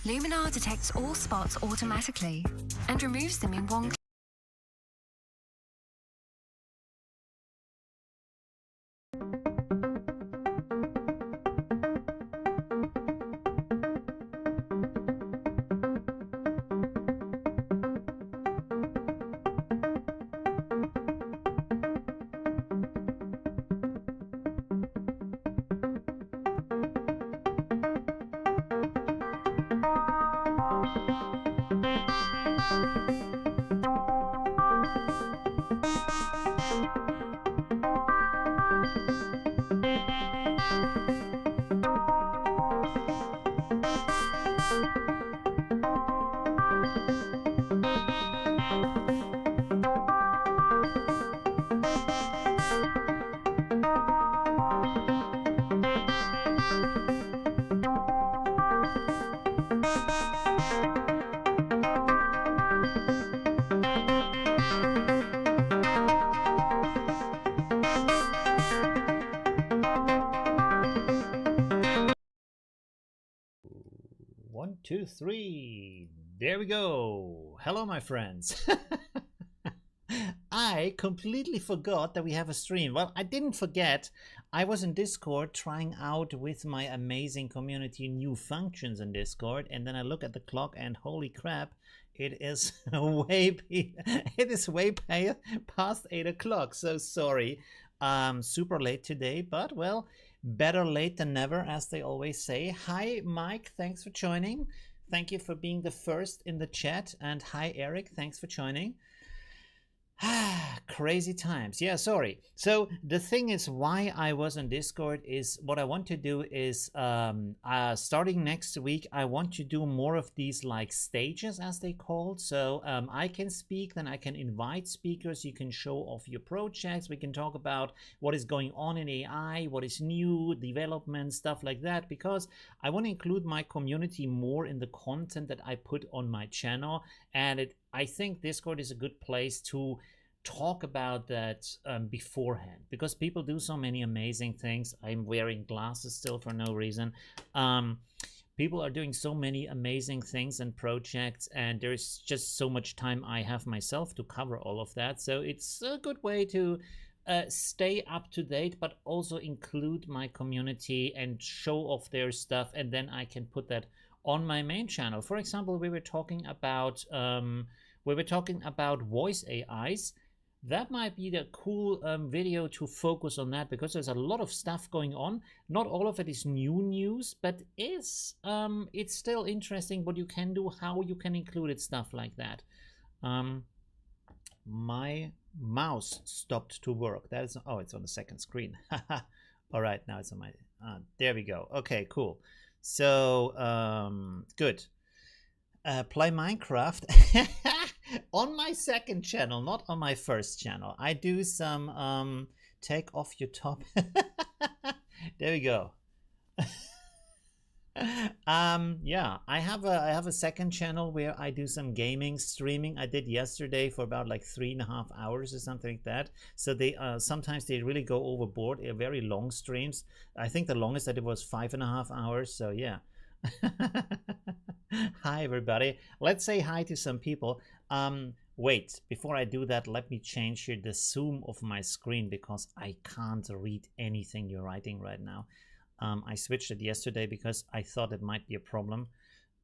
Luminar detects all spots automatically and removes them in one. One, two, three. There we go. Hello, my friends. I completely forgot that we have a stream. Well, I didn't forget. I was in Discord trying out with my amazing community new functions in Discord, and then I look at the clock and holy crap, it is way past 8 o'clock. So sorry. Super late today, but well, better late than never, as they always say. Hi, Mike. Thanks for joining. Thank you for being the first in the chat. And hi, Eric. Thanks for joining. Crazy times. Yeah, sorry. So the thing is, why I was on Discord is what I want to do is starting next week, I want to do more of these like stages, as they called. So I can speak, then I can invite speakers. You can show off your projects. We can talk about what is going on in AI, what is new, development, stuff like that, because I want to include my community more in the content that I put on my channel. And I think Discord is a good place to talk about that beforehand, because people do so many amazing things. I'm wearing glasses still for no reason. People are doing so many amazing things and projects, and there's just so much time I have myself to cover all of that. So it's a good way to stay up to date, but also include my community and show off their stuff, and then I can put that on my main channel. For example, we were talking about voice AIs. That might be the cool video to focus on that, because there's a lot of stuff going on. Not all of it is new news, but it's still interesting what you can do, how you can include it, stuff like that. My mouse stopped to work. That is, oh, it's on the second screen. All right, now it's on my, there we go. Okay, cool. So good. Play Minecraft on my second channel, not on my first channel. I do some take off your top. There we go. Yeah, I have a second channel where I do some gaming streaming. I did yesterday for about like 3.5 hours or something like that. So they sometimes they really go overboard. They're very long streams. I think the longest I did was 5.5 hours. So yeah. Hi everybody. Let's say hi to some people. Wait, before I do that, let me change here the zoom of my screen, because I can't read anything you're writing right now. I switched it yesterday because I thought it might be a problem,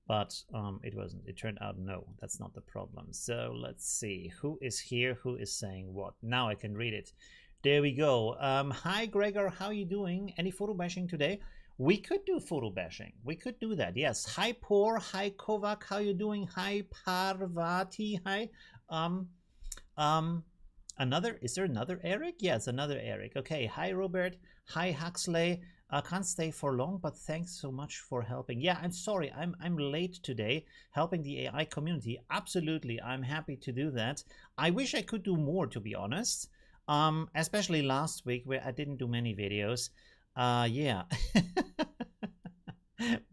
but it wasn't. It turned out no, that's not the problem. So let's see who is here, who is saying what. Now I can read it. There we go. Hi Gregor, how are you doing? Any photo bashing today? We could do photo bashing. We could do that. Yes. Hi Por. Hi Kovac. How you doing? Hi Parvati. Hi. Is there another Eric? Yes, another Eric. Okay. Hi Robert. Hi Huxley. I can't stay for long, but thanks so much for helping. Yeah, I'm sorry. I'm late today helping the AI community. Absolutely. I'm happy to do that. I wish I could do more, to be honest. Especially last week where I didn't do many videos. Yeah.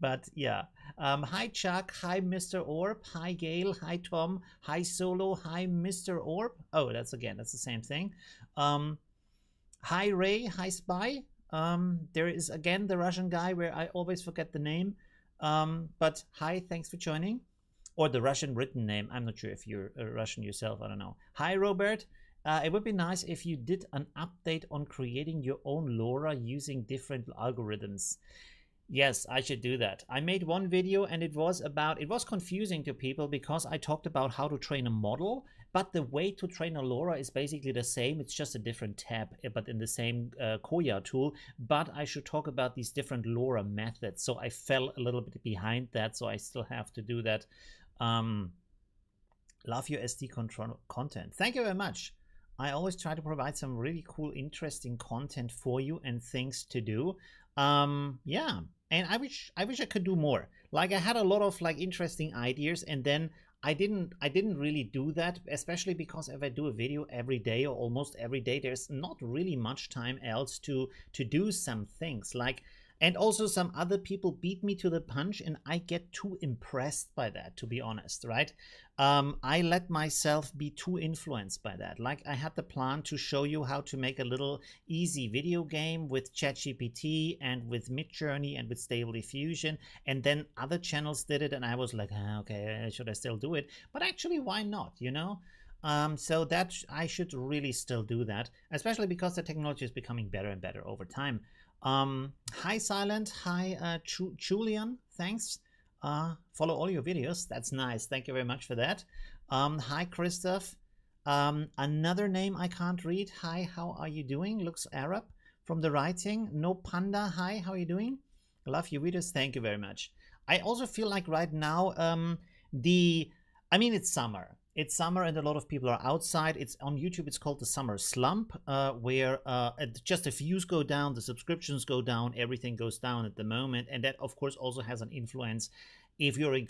But yeah. Hi Chuck, hi Mr. Orb, hi Gail, hi Tom, hi Solo, hi Mr. Orb. Oh, that's the same thing. Hi Ray, hi Spy. There is again the Russian guy where I always forget the name. But hi, thanks for joining. Or the Russian written name. I'm not sure if you're Russian yourself. I don't know. Hi, Robert. It would be nice if you did an update on creating your own LoRA using different algorithms. Yes, I should do that. I made one video and it was confusing to people because I talked about how to train a model, but the way to train a LoRA is basically the same. It's just a different tab, but in the same Koya tool. But I should talk about these different LoRA methods. So I fell a little bit behind that, so I still have to do that. Love your SD control content. Thank you very much. I always try to provide some really cool, interesting content for you and things to do. Yeah, and I wish I could do more. Like I had a lot of like interesting ideas, and then I didn't really do that, especially because if I do a video every day or almost every day, there's not really much time else to do some things like. And also some other people beat me to the punch and I get too impressed by that, to be honest, right? I let myself be too influenced by that. Like I had the plan to show you how to make a little easy video game with ChatGPT and with Midjourney and with Stable Diffusion. And then other channels did it and I was like, okay, should I still do it? But actually, why not, you know? So that I should really still do that, especially because the technology is becoming better and better over time. Hi Silent, hi Julian, thanks. Follow all your videos, that's nice, thank you very much for that. Hi Christoph, another name I can't read. Hi, how are you doing? Looks Arab from the writing. No Panda, hi, how are you doing? Love your videos, thank you very much. I also feel like right now, I mean, it's summer. It's summer and a lot of people are outside. It's on YouTube. It's called the summer slump, where just the views go down, the subscriptions go down, everything goes down at the moment. And that, of course, also has an influence. If you're a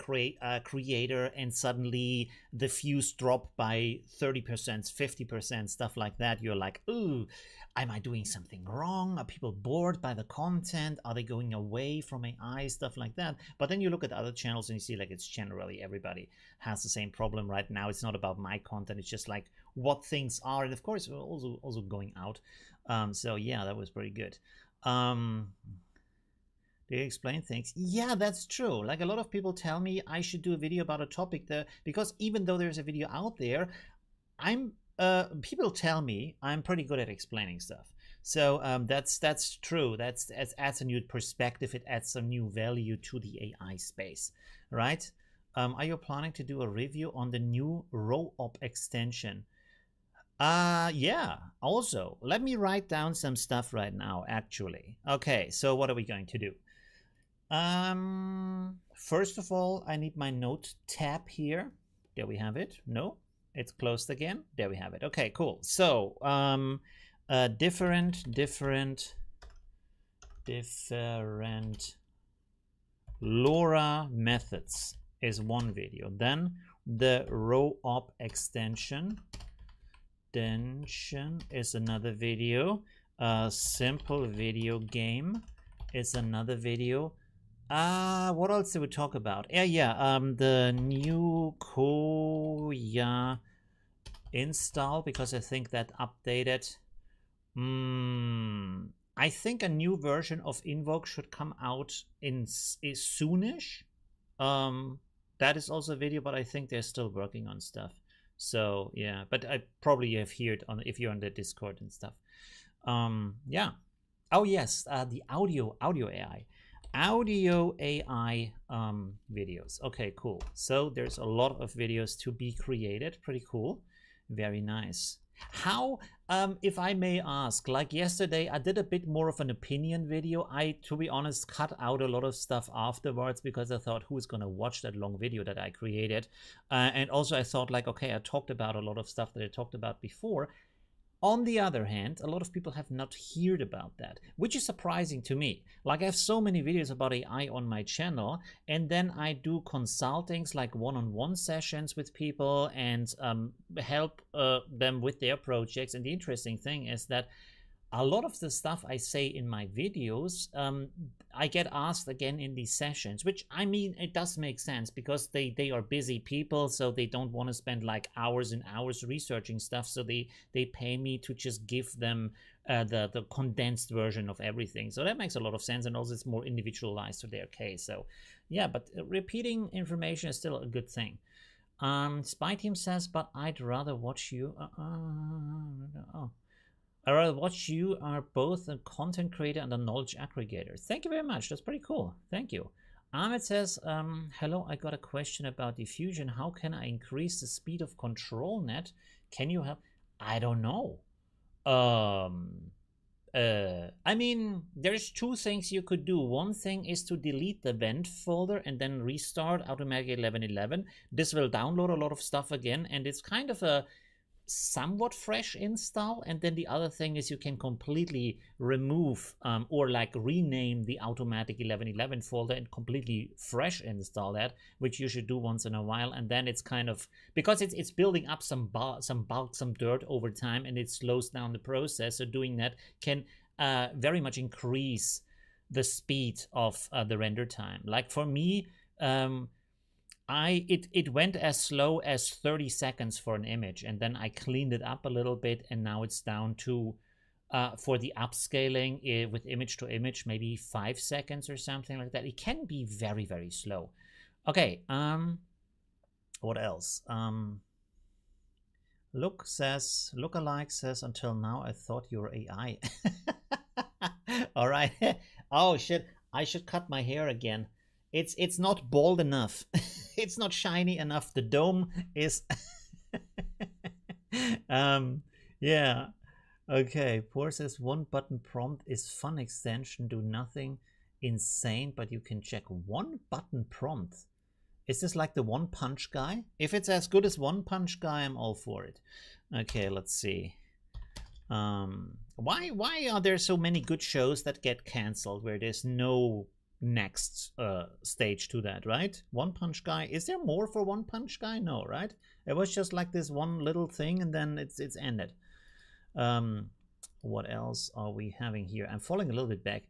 creator and suddenly the views drop by 30%, 50%, stuff like that, you're like, ooh, am I doing something wrong? Are people bored by the content? Are they going away from AI? Stuff like that. But then you look at other channels and you see like it's generally everybody has the same problem right now. It's not about my content. It's just like what things are. And of course, we're also going out. So yeah, that was pretty good. They explain things. Yeah, that's true. Like a lot of people tell me I should do a video about a topic there because even though there's a video out there, people tell me I'm pretty good at explaining stuff. So that's true. That adds a new perspective. It adds some new value to the AI space, right? Are you planning to do a review on the new ROOP extension? Yeah, also, let me write down some stuff right now, actually. Okay, so what are we going to do? First of all, I need my note tab here. There we have it. No, it's closed again. There we have it. Okay, cool. So, different LoRa methods is one video. Then the ROOP extension is another video. Simple video game is another video. What else did we talk about? The new Koya install, because I think that updated. I think a new version of Invoke should come out soonish. That is also a video, but I think they're still working on stuff. So yeah, but I probably have heard on if you're on the Discord and stuff. Yeah. Oh yes, the audio AI videos. Okay, cool. So there's a lot of videos to be created. Pretty cool. Very nice. How, if I may ask, like yesterday I did a bit more of an opinion video. I, to be honest, cut out a lot of stuff afterwards because I thought, who's gonna watch that long video that I created? And also I thought like, okay, I talked about a lot of stuff that I talked about before. On the other hand, a lot of people have not heard about that, which is surprising to me. Like I have so many videos about AI on my channel, and then I do consultings, like one-on-one sessions with people and help them with their projects. And the interesting thing is that a lot of the stuff I say in my videos, I get asked again in these sessions, which, I mean, it does make sense because they are busy people, so they don't want to spend like hours and hours researching stuff, so they pay me to just give them the condensed version of everything. So that makes a lot of sense, and also it's more individualized to their case. So yeah, but repeating information is still a good thing. Spy Team says, but I'd rather watch you. Oh. I'd rather watch you are both a content creator and a knowledge aggregator. Thank you very much. That's pretty cool. Thank you. Ahmed says, hello, I got a question about diffusion. How can I increase the speed of ControlNet? Can you help? I don't know. I mean, there's two things you could do. One thing is to delete the vent folder and then restart automatically 11.11. This will download a lot of stuff again, and it's kind of a somewhat fresh install. And then the other thing is you can completely remove or like rename the automatic 11.11 folder and completely fresh install that, which you should do once in a while. And then it's kind of, because it's building up some dirt over time, and it slows down the process. So doing that can very much increase the speed of the render time. Like for me, it went as slow as 30 seconds for an image, and then I cleaned it up a little bit, and now it's down to for the upscaling with image to image, maybe 5 seconds or something like that. It can be very, very slow. Okay, what else? Lookalike says, until now I thought you were AI. All right. Oh shit, I should cut my hair again. It's not bald enough. It's not shiny enough. The dome is yeah. Okay, Poor says, one button prompt is fun extension, do nothing insane, but you can check. One button prompt. Is this like the One Punch guy? If it's as good as One Punch guy, I'm all for it. Okay, let's see. Why are there so many good shows that get canceled where there's no next stage to that, right? One Punch guy, is there more for One Punch guy? No, right? It was just like this one little thing, and then it's ended. What else are we having here? I'm falling a little bit back.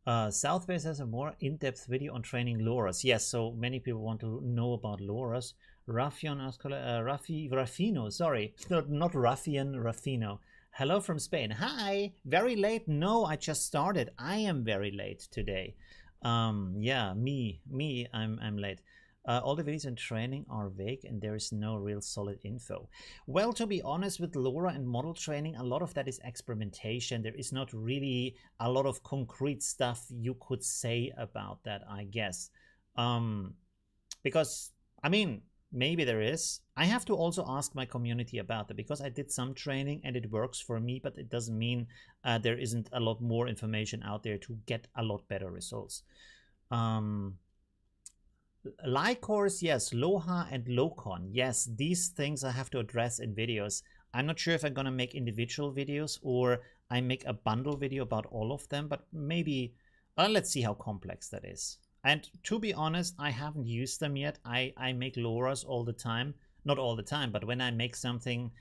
Southbase has a more in-depth video on training LoRa's. Yes, so many people want to know about LoRa's. Raffino, sorry, not Raffian, Raffino. Hello from Spain. Hi, very late? No, I just started. I am very late today. Yeah, I'm late. All the videos and training are vague and there is no real solid info. Well, to be honest, with LoRa and model training, a lot of that is experimentation. There is not really a lot of concrete stuff you could say about that, I guess. Because, I mean, maybe there is. I have to also ask my community about that, because I did some training and it works for me, but it doesn't mean there isn't a lot more information out there to get a lot better results. Lycors, yes. Loha and Locon, yes. These things I have to address in videos. I'm not sure if I'm gonna make individual videos or I make a bundle video about all of them, but maybe let's see how complex that is. And to be honest, I haven't used them yet. I make LoRa's all the time. Not all the time, but when I make something...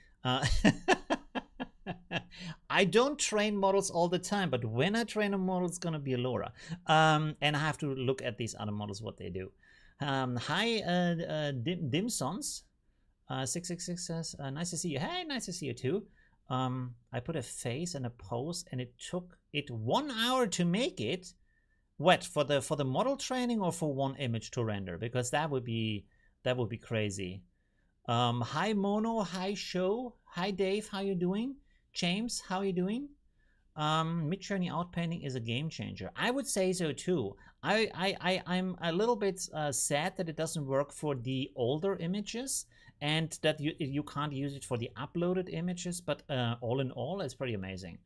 I don't train models all the time, but when I train a model, it's going to be a LoRa. And I have to look at these other models, what they do. Hi, Dimsons. 666 says, nice to see you. Hey, nice to see you too. I put a face and a pose, and it took it 1 hour to make it. What, for the model training or for one image to render? Because that would be crazy. Hi Mono, hi Show, hi Dave, how you doing? James, how you doing? Midjourney Outpainting is a game changer. I would say so too. I'm a little bit sad that it doesn't work for the older images and that you can't use it for the uploaded images, but all in all, it's pretty amazing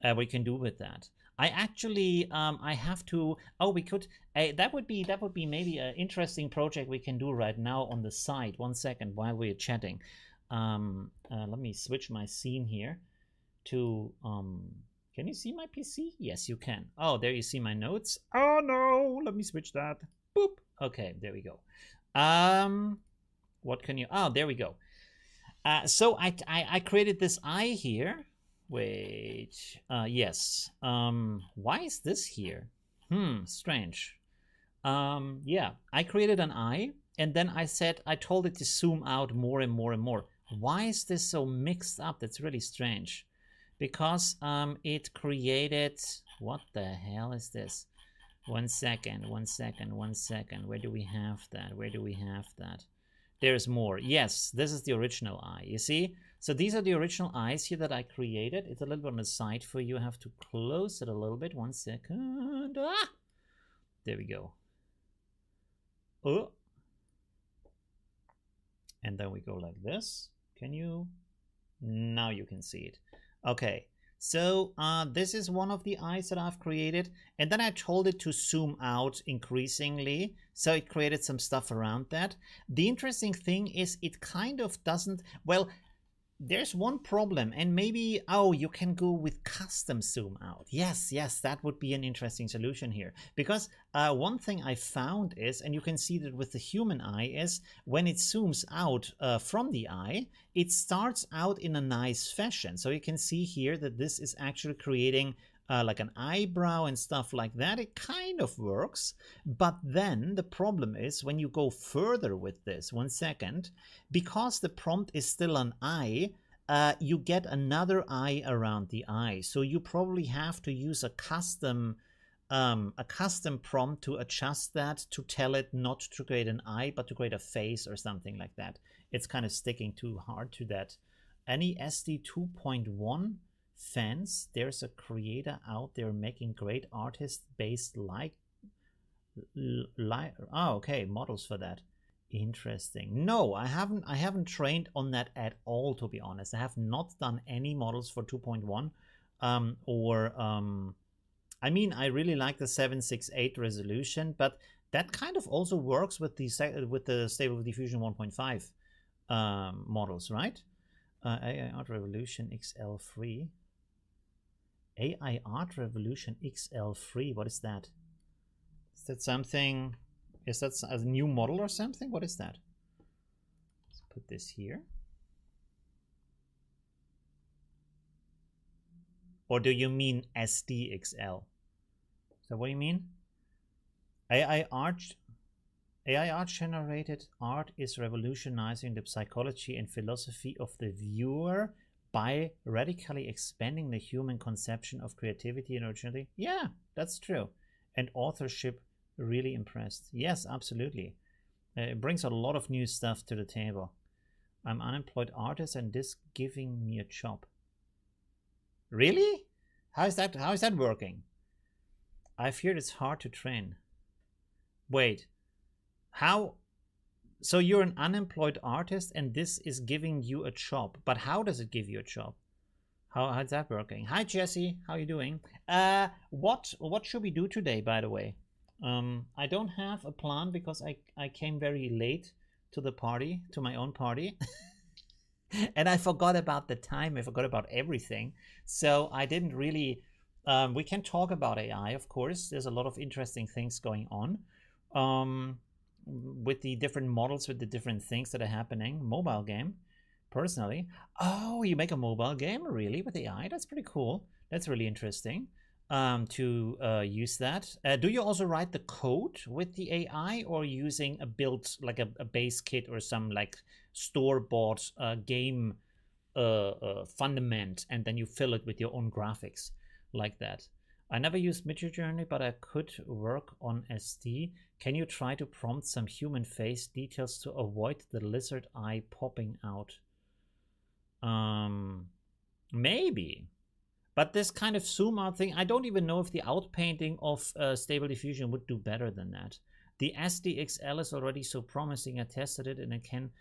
what you can do with that. I actually I have to. Oh, we could. That would be maybe an interesting project we can do right now on the side. 1 second while we're chatting. Let me switch my scene here to. Can you see my PC? Yes, you can. Oh, there you see my notes. Oh no, let me switch that. Boop. Okay, there we go. What can you? Oh, there we go. So I created this eye here. Wait. Yes. Why is this here? Strange. Yeah, I created an eye, and then I told it to zoom out more and more and more. Why is this so mixed up? That's really strange. Because it created, what the hell is this? 1 second, 1 second, 1 second. Where do we have that? Where do we have that? There's more. Yes, this is the original eye. You see? So these are the original eyes here that I created. It's a little bit on the side for you. I have to close it a little bit. 1 second. Ah! There we go. Oh. And then we go like this. Can you? Now you can see it. Okay. So this is one of the eyes that I've created. And then I told it to zoom out increasingly. So it created some stuff around that. The interesting thing is it kind of doesn't, well, there's one problem, and maybe, oh, you can go with custom zoom out. Yes, that would be an interesting solution here. Because one thing I found is, and you can see that with the human eye, is when it zooms out from the eye, it starts out in a nice fashion. So you can see here that this is actually creating like an eyebrow and stuff like that. It kind of works, but then the problem is when you go further with this, 1 second, because the prompt is still an eye, you get another eye around the eye. So you probably have to use a custom prompt to adjust that, to tell it not to create an eye, but to create a face or something like that. It's kind of sticking too hard to that. Any SD 2.1 fans, there's a creator out there making great artist-based okay, models for that. Interesting. No, I haven't trained on that at all, to be honest. I have not done any models for 2.1 I mean, I really like the 768 resolution, but that kind of also works with the Stable Diffusion 1.5 models, right? AI Art Revolution XL3. AI Art Revolution XL3. What is that? Is that something? Is that a new model or something? What is that? Let's put this here. Or do you mean SDXL? So what do you mean? AI art generated art is revolutionizing the psychology and philosophy of the viewer by radically expanding the human conception of creativity and originality. Yeah, that's true. And authorship, really impressed. Yes, absolutely. It brings a lot of new stuff to the table. I'm unemployed artist and this giving me a job. Really? How is that working? I fear it's hard to train. Wait, how? So you're an unemployed artist and this is giving you a job. But how does it give you a job? How's that working? Hi, Jesse. How are you doing? What should we do today, by the way? I don't have a plan because I came very late to the party, to my own party. And I forgot about the time. I forgot about everything. So I didn't really... we can talk about AI, of course. There's a lot of interesting things going on. With the different models, with the different things that are happening. Mobile game, personally. Oh, you make a mobile game, really, with AI? That's pretty cool. That's really interesting to use that. Do you also write the code with the AI, or using a built, like a base kit or some like store-bought game fundament, and then you fill it with your own graphics like that? I never used Midjourney, but I could work on SD. Can you try to prompt some human face details to avoid the lizard eye popping out? Maybe. But this kind of zoom out thing, I don't even know if the outpainting of Stable Diffusion would do better than that. The SDXL is already so promising. I tested it and it can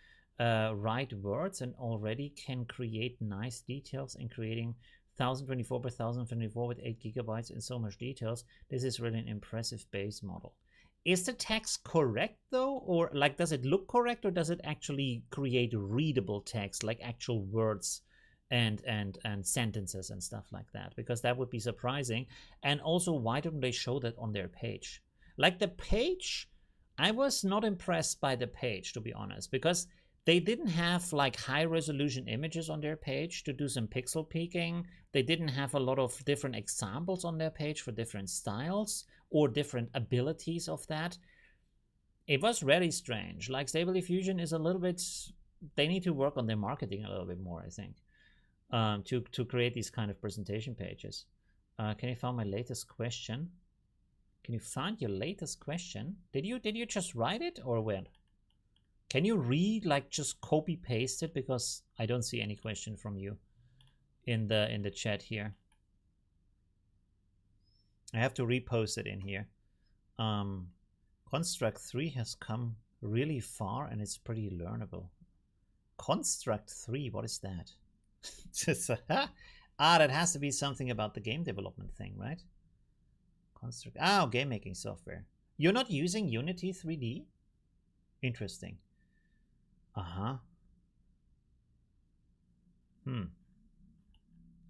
write words and already can create nice details, and creating 1024 by 1024 with 8 gigabytes and so much details. This is really an impressive base model. Is the text correct though? Or like, does it look correct, or does it actually create readable text, like actual words and sentences and stuff like that? Because that would be surprising. And also, why don't they show that on their page? Like the page, I was not impressed by the page, to be honest, because They didn't have like high resolution images on their page to do some pixel peaking. They didn't have a lot of different examples on their page for different styles or different abilities of that. It was very strange. Like Stable Diffusion is a little bit, they need to work on their marketing a little bit more, I think, to create these kind of presentation pages. Can you find my latest question? Can you find your latest question? Did you just write it or when? Can you like just copy paste it, because I don't see any question from you in the chat here. I have to repost it in here. Construct 3 has come really far and it's pretty learnable. Construct 3, what is that? That has to be something about the game development thing, right? Construct, game making software. You're not using Unity 3D? Interesting.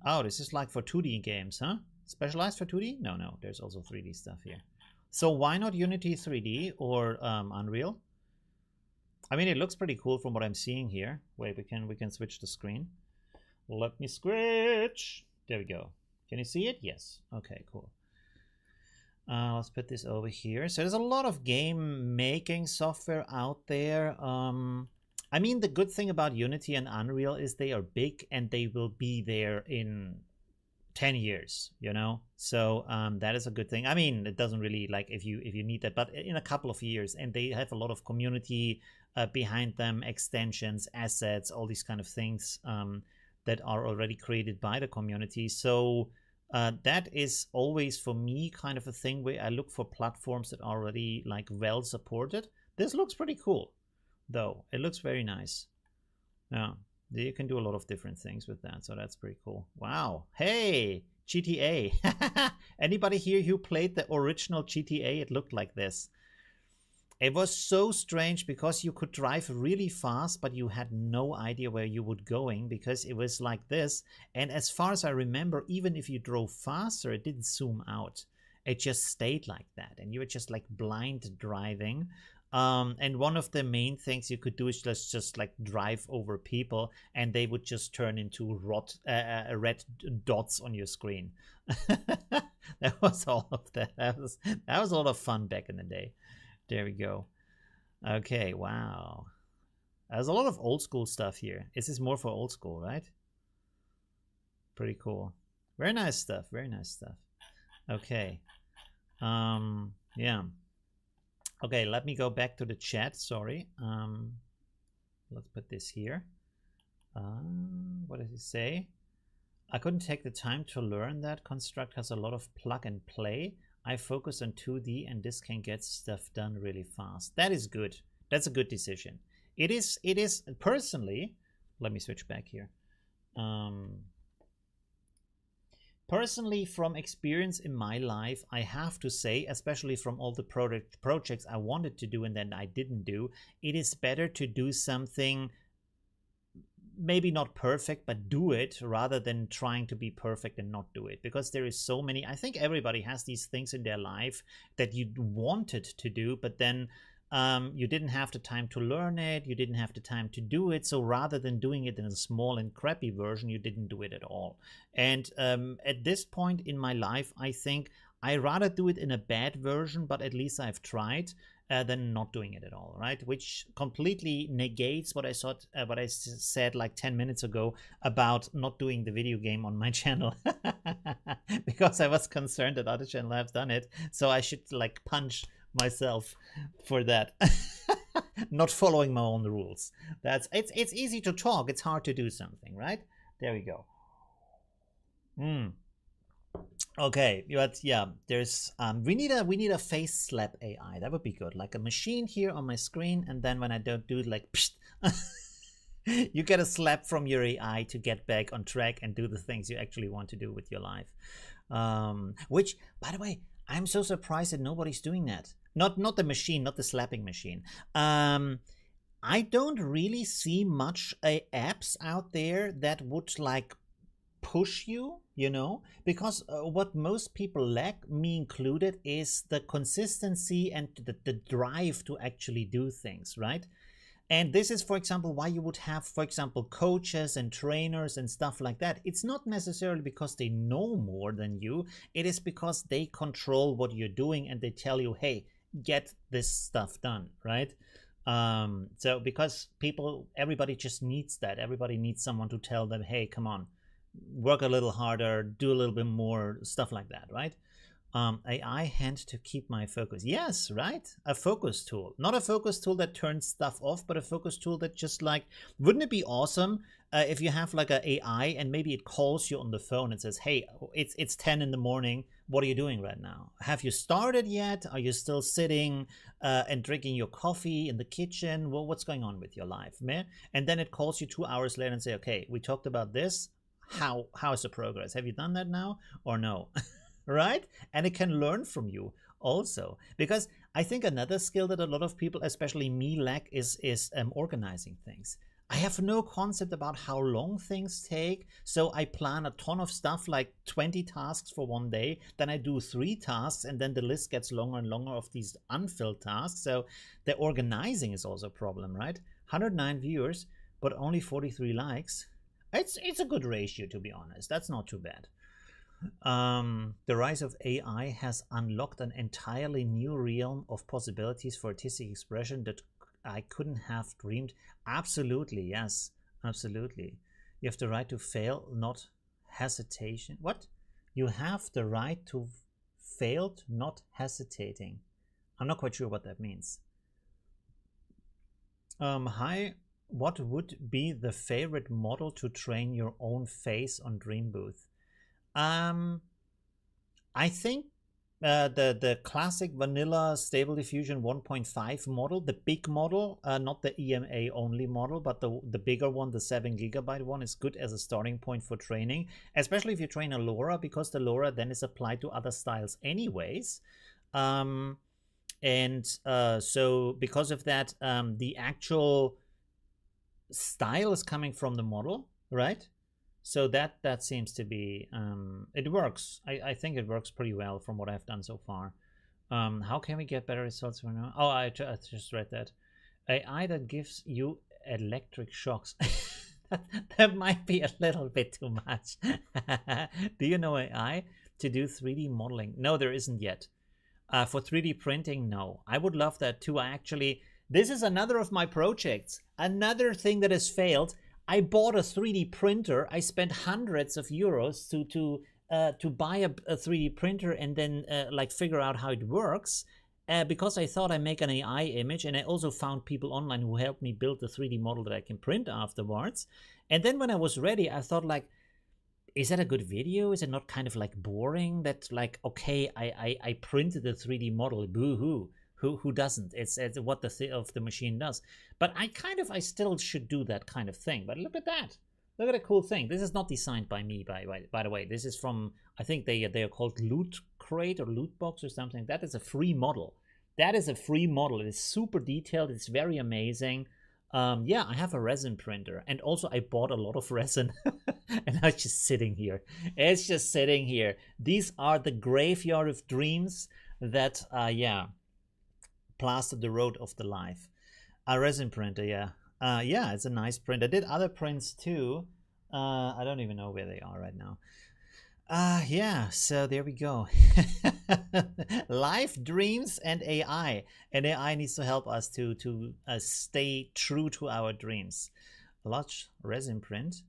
Oh, this is like for 2D games, huh? Specialized for 2D? No, there's also 3D stuff here. So why not Unity 3D or Unreal? I mean, it looks pretty cool from what I'm seeing here. Wait, we can switch the screen. Let me switch. There we go. Can you see it? Yes. Okay, cool. Let's put this over here. So there's a lot of game making software out there. I mean, the good thing about Unity and Unreal is they are big and they will be there in 10 years, you know? So that is a good thing. I mean, it doesn't really, like, if you need that, but in a couple of years, and they have a lot of community behind them, extensions, assets, all these kind of things that are already created by the community. So that is always, for me, kind of a thing where I look for platforms that are already, like, well supported. This looks pretty cool, though. It looks very nice. Yeah, you can do a lot of different things with that, so that's pretty cool. Wow. Hey, GTA. Anybody here who played the original GTA? It looked like this. It was so strange because you could drive really fast, but you had no idea where you would going, because it was like this. And as far as I remember, even if you drove faster, it didn't zoom out. It just stayed like that, and you were just like blind driving. And one of the main things you could do is just like drive over people, and they would just turn into red dots on your screen. That was all of that. That was a lot of fun back in the day. There we go. Okay, wow. There's a lot of old school stuff here. This is more for old school, right? Pretty cool. Very nice stuff. Very nice stuff. Okay. Yeah. Okay, let me go back to the chat. Sorry. Let's put this here. What does it say? I couldn't take the time to learn that. Construct has a lot of plug and play. I focus on 2D, and this can get stuff done really fast. That is good. That's a good decision. It is personally, let me switch back here. Personally, from experience in my life, I have to say, especially from all the projects I wanted to do and then I didn't do, it is better to do something maybe not perfect, but do it, rather than trying to be perfect and not do it. Because there is so many, I think everybody has these things in their life that you wanted to do, but then you didn't have the time to learn it, you didn't have the time to do it. So rather than doing it in a small and crappy version, you didn't do it at all. And at this point in my life, I think I rather do it in a bad version, but at least I've tried, than not doing it at all, right? Which completely negates what I said like 10 minutes ago about not doing the video game on my channel. Because I was concerned that other channels have done it, so I should like punch myself for that. Not following my own rules. It's easy to talk, it's hard to do something, right? There we go. Okay, but yeah, there's we need a face slap AI. That would be good, like a machine here on my screen, and then when I don't do it, like psht, you get a slap from your AI to get back on track and do the things you actually want to do with your life. Which, by the way, I'm so surprised that nobody's doing that. Not the machine, not the slapping machine. I don't really see much apps out there that would like push you, you know, because what most people lack, me included, is the consistency and the drive to actually do things, right? And this is, for example, why you would have, for example, coaches and trainers and stuff like that. It's not necessarily because they know more than you. It is because they control what you're doing and they tell you, hey, get this stuff done, right? So because everybody just needs that. Everybody needs someone to tell them, hey, come on, work a little harder, do a little bit more, stuff like that, right? AI hand to keep my focus. Yes, right? A focus tool. Not a focus tool that turns stuff off, but a focus tool that just like, wouldn't it be awesome if you have like an AI and maybe it calls you on the phone and says, hey, it's 10 in the morning. What are you doing right now? Have you started yet? Are you still sitting and drinking your coffee in the kitchen? Well, what's going on with your life, man? And then it calls you 2 hours later and say, okay, we talked about this. How's the progress? Have you done that now or no? Right? And it can learn from you also, because I think another skill that a lot of people, especially me, lack is organizing things. I have no concept about how long things take, so I plan a ton of stuff, like 20 tasks for one day, then I do 3 tasks, and then the list gets longer and longer of these unfilled tasks. So the organizing is also a problem, right? 109 viewers, but only 43 likes. It's a good ratio, to be honest. That's not too bad. The rise of AI has unlocked an entirely new realm of possibilities for artistic expression that I couldn't have dreamed. Absolutely, yes, absolutely. You have the right to fail, not hesitation. What? You have the right to fail, not hesitating. I'm not quite sure what that means. Hi, what would be the favorite model to train your own face on Dream Booth? I think the classic vanilla Stable Diffusion 1.5 model, the big model, not the EMA only model, but the bigger one, the 7GB one, is good as a starting point for training, especially if you train a LoRA, because the LoRA then is applied to other styles anyways. So because of that, the actual style is coming from the model, right? So that seems to be, it works. I think it works pretty well from what I've done so far. How can we get better results for now? Oh, I just read that. AI that gives you electric shocks. That might be a little bit too much. Do you know AI to do 3D modeling? No, there isn't yet. For 3D printing, no. I would love that too. This is another of my projects. Another thing that has failed. I bought a 3D printer. I spent hundreds of euros to buy a 3D printer and then like figure out how it works, because I thought I make an AI image, and I also found people online who helped me build the 3D model that I can print afterwards. And then when I was ready, I thought like, is that a good video? Is it not kind of like boring? That like, okay, I printed the 3D model, boo-hoo. Who doesn't? It's what the machine does. But I still should do that kind of thing. But look at that. Look at a cool thing. This is not designed by me, by the way. This is from, I think they are called Loot Crate or Loot Box or something. That is a free model. That is a free model. It is super detailed. It's very amazing. Yeah, I have a resin printer, and also I bought a lot of resin, and it's just sitting here. It's just sitting here. These are the graveyard of dreams that, yeah, plastered the road of the life. A resin printer, yeah. Yeah, it's a nice print. I did other prints too. I don't even know where they are right now. Yeah, so there we go. Life, dreams, and AI. And AI needs to help us to stay true to our dreams. A large resin print.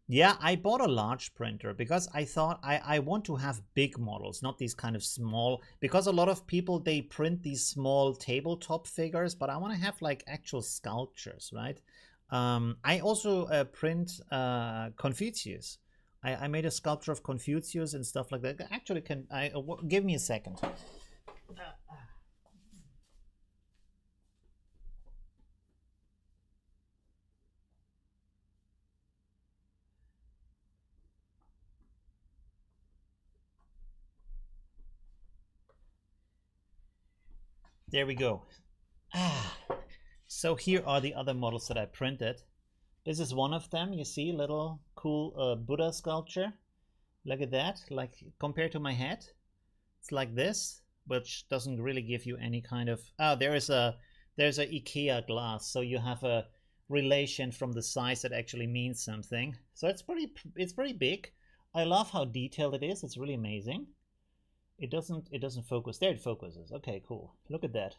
Yeah, I bought a large printer because I thought I want to have big models, not these kind of small, because a lot of people, they print these small tabletop figures, but I want to have like actual sculptures, right? I also print Confucius. I made a sculpture of Confucius and stuff like that. Actually, give me a second. There we go. So here are the other models that I printed. This is one of them. You see, little cool Buddha sculpture. Look at that. Like compared to my head, it's like this, which doesn't really give you any kind of. Oh, there is a there's a IKEA glass, so you have a relation from the size that actually means something. So it's pretty big. I love how detailed it is. It's really amazing. It doesn't focus. There it focuses. Okay, cool. Look at that.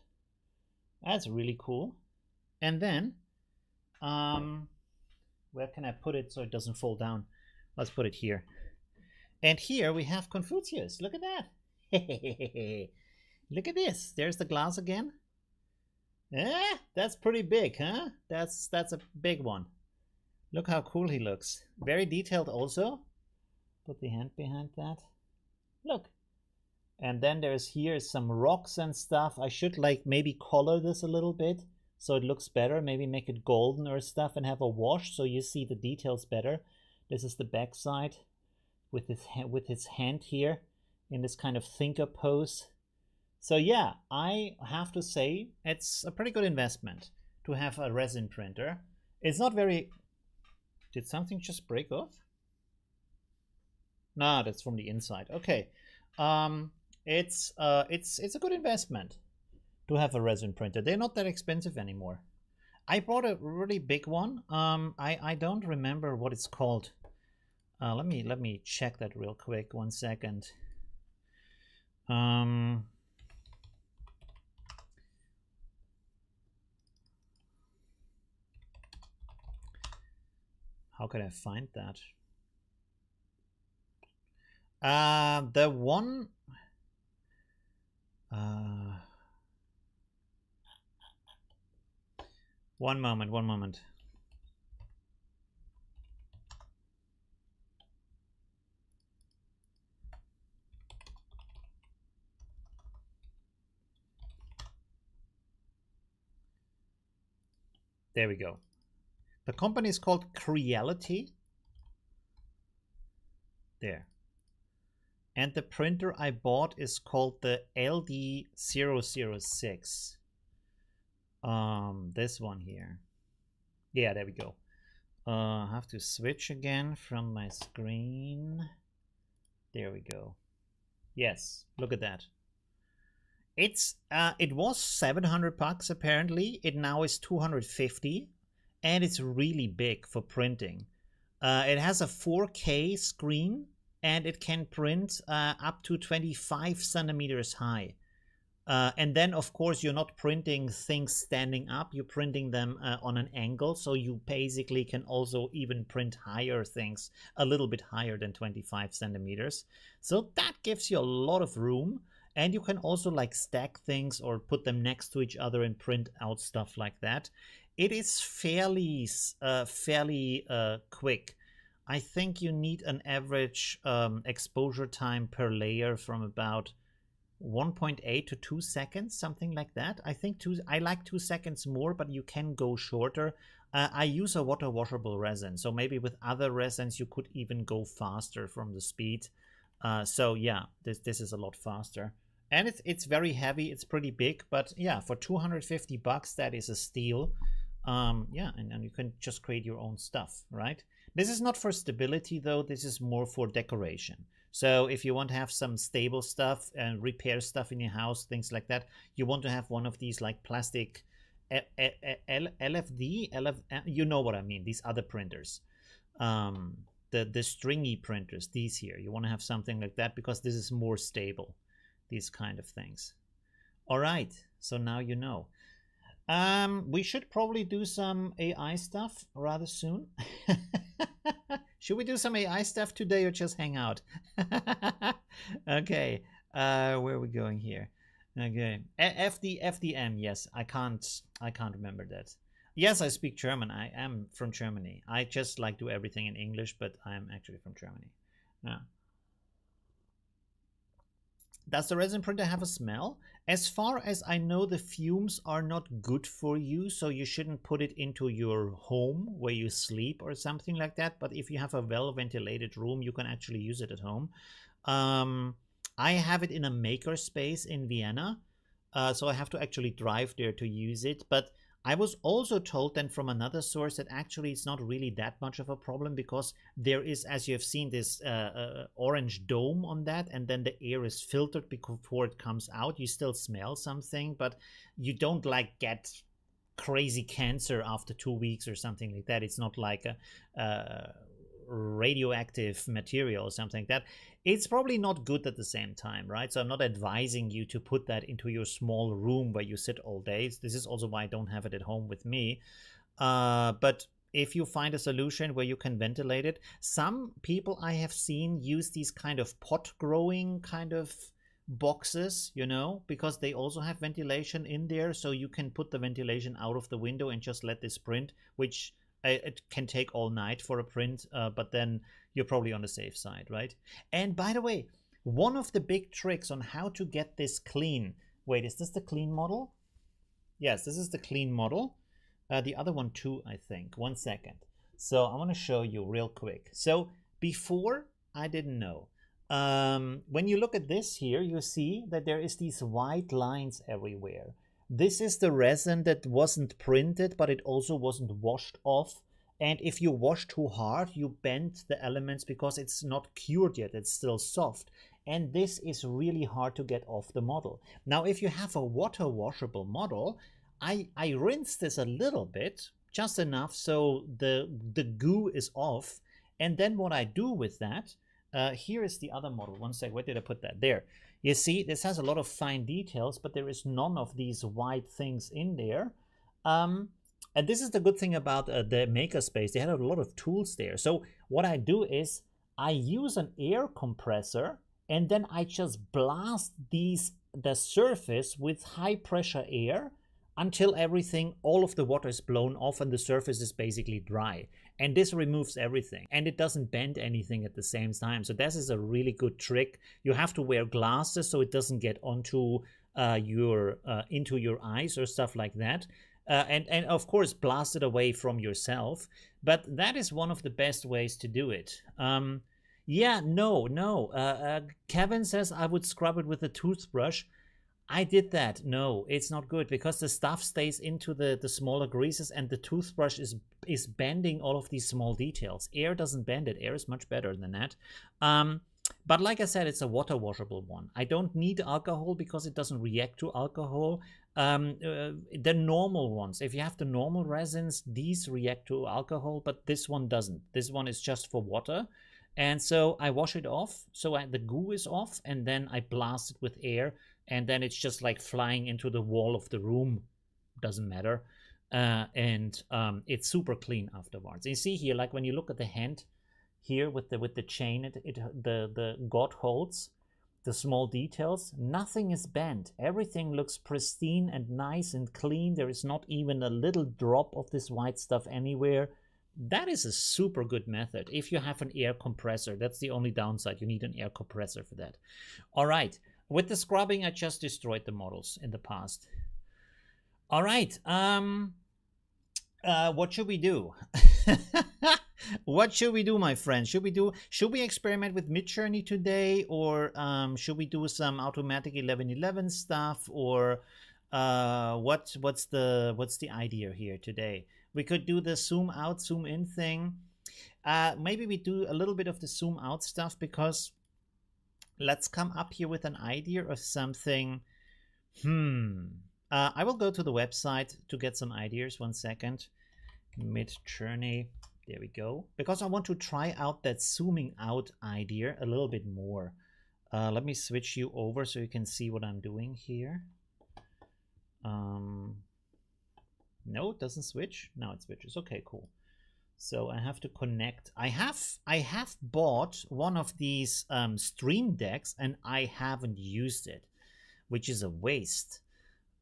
That's really cool. And then where can I put it so it doesn't fall down? Let's put it here. And here we have Confucius. Look at that. Look at this. There's the glass again. That's pretty big, huh? That's a big one. Look how cool he looks. Very detailed also. Put the hand behind that. Look. And then there's here some rocks and stuff. I should like maybe color this a little bit so it looks better. Maybe make it golden or stuff and have a wash so you see the details better. This is the back side with his hand here in this kind of thinker pose. So yeah, I have to say it's a pretty good investment to have a resin printer. It's not very... Did something just break off? Nah, that's from the inside. Okay. It's a good investment to have a resin printer. They're not that expensive anymore. I bought a really big one. I don't remember what it's called. Let me check that real quick. 1 second. How can I find that? The one. One moment. There we go. The company is called Creality. There. And the printer I bought is called the LD006. This one here. Yeah, there we go. I have to switch again from my screen. There we go. Yes, look at that. It was $700 apparently. It now is $250, and it's really big for printing. It has a 4K screen, and it can print up to 25 centimeters high. And then, of course, you're not printing things standing up. You're printing them on an angle. So you basically can also even print higher things, a little bit higher than 25 centimeters. So that gives you a lot of room. And you can also like stack things or put them next to each other and print out stuff like that. It is fairly quick. I think you need an average exposure time per layer from about 1.8 to 2 seconds, something like that. I think I like 2 seconds more, but you can go shorter. I use a water washable resin, so maybe with other resins you could even go faster from the speed. So yeah, this is a lot faster, and it's very heavy. It's pretty big, but yeah, for $250 that is a steal. Yeah, and you can just create your own stuff, right? This is not for stability though. This is more for decoration. So if you want to have some stable stuff and repair stuff in your house, things like that, you want to have one of these like plastic LFD, you know what I mean, these other printers. The stringy printers, these here. You want to have something like that because this is more stable, these kind of things. All right, so now you know. We should probably do some AI stuff rather soon. Should we do some AI stuff today or just hang out? Okay, where are we going here? Okay, FDM. Yes, I can't remember that. Yes, I speak German. I am from Germany. I just like do everything in English, but I'm actually from Germany. Yeah. Does the resin printer have a smell? As far as I know, the fumes are not good for you, so you shouldn't put it into your home where you sleep or something like that. But if you have a well-ventilated room, you can actually use it at home. I have it in a maker space in Vienna, so I have to actually drive there to use it. But I was also told then from another source that actually it's not really that much of a problem, because there is, as you have seen, this orange dome on that, and then the air is filtered before it comes out. You still smell something, but you don't like get crazy cancer after 2 weeks or something like that. It's not like a radioactive material or something like that. It's probably not good at the same time, right? So I'm not advising you to put that into your small room where you sit all day. This is also why I don't have it at home with me. But if you find a solution where you can ventilate it, some people I have seen use these kind of pot growing kind of boxes, you know, because they also have ventilation in there. So you can put the ventilation out of the window and just let this print, which it can take all night for a print, but then you're probably on the safe side, right? And by the way, one of the big tricks on how to get this clean. Wait, is this the clean model? Yes, this is the clean model. The other one too, I think. 1 second. So I want to show you real quick. So before, I didn't know. When you look at this here, you see that there is these white lines everywhere. This is the resin that wasn't printed, but it also wasn't washed off. And if you wash too hard, you bend the elements because it's not cured yet. It's still soft. And this is really hard to get off the model. Now, if you have a water washable model, I rinse this a little bit, just enough so the goo is off. And then what I do with that, here is the other model. 1 sec, where did I put that? There. You see, this has a lot of fine details, but there is none of these white things in there. And this is the good thing about the makerspace. They had a lot of tools there. So what I do is I use an air compressor, and then I just blast the surface with high pressure air until everything, all of the water is blown off and the surface is basically dry. And this removes everything, and it doesn't bend anything at the same time. So this is a really good trick. You have to wear glasses so it doesn't get onto into your eyes or stuff like that. And of course, blast it away from yourself. But that is one of the best ways to do it. Yeah, no. Kevin says I would scrub it with a toothbrush. I did that. No, it's not good because the stuff stays into the smaller greases, and the toothbrush is bending all of these small details. Air doesn't bend it. Air is much better than that. But like I said, it's a water washable one. I don't need alcohol because it doesn't react to alcohol. The normal ones, if you have the normal resins, these react to alcohol, but this one doesn't. This one is just for water. And so I wash it off, so the goo is off, and then I blast it with air, and then it's just like flying into the wall of the room. Doesn't matter. And it's super clean afterwards. You see here, like when you look at the hand here with the chain, the God holds, the small details, nothing is bent. Everything looks pristine and nice and clean. There is not even a little drop of this white stuff anywhere. That is a super good method if you have an air compressor. That's the only downside. You need an air compressor for that. All right. With the scrubbing, I just destroyed the models in the past. All right. What should we do? What should we do, my friends? Should we experiment with Midjourney today, or should we do some automatic 1111 stuff, or what's the idea here today? We could do the zoom out, zoom in thing. Maybe we do a little bit of the zoom out stuff, because let's come up here with an idea of something. I will go to the website to get some ideas. 1 second. Midjourney. There we go. Because I want to try out that zooming out idea a little bit more. Let me switch you over so you can see what I'm doing here. No, it doesn't switch. Now it switches. Okay, cool. So I have to connect. I have bought one of these stream decks, and I haven't used it, which is a waste.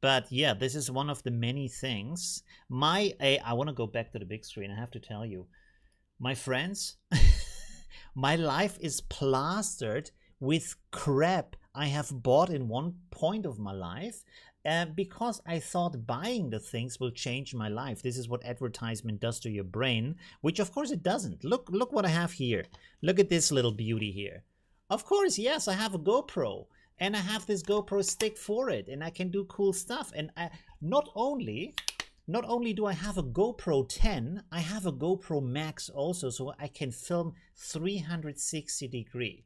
But yeah, this is one of the many things. I want to go back to the big screen. I have to tell you, my friends, my life is plastered with crap I have bought in one point of my life, because I thought buying the things will change my life. This is what advertisement does to your brain, which of course it doesn't. Look what I have here. Look at this little beauty here. Of course, yes, I have a GoPro. And I have this GoPro stick for it, and I can do cool stuff. And not only not only do I have a GoPro 10, I have a GoPro Max also, so I can film 360 degree.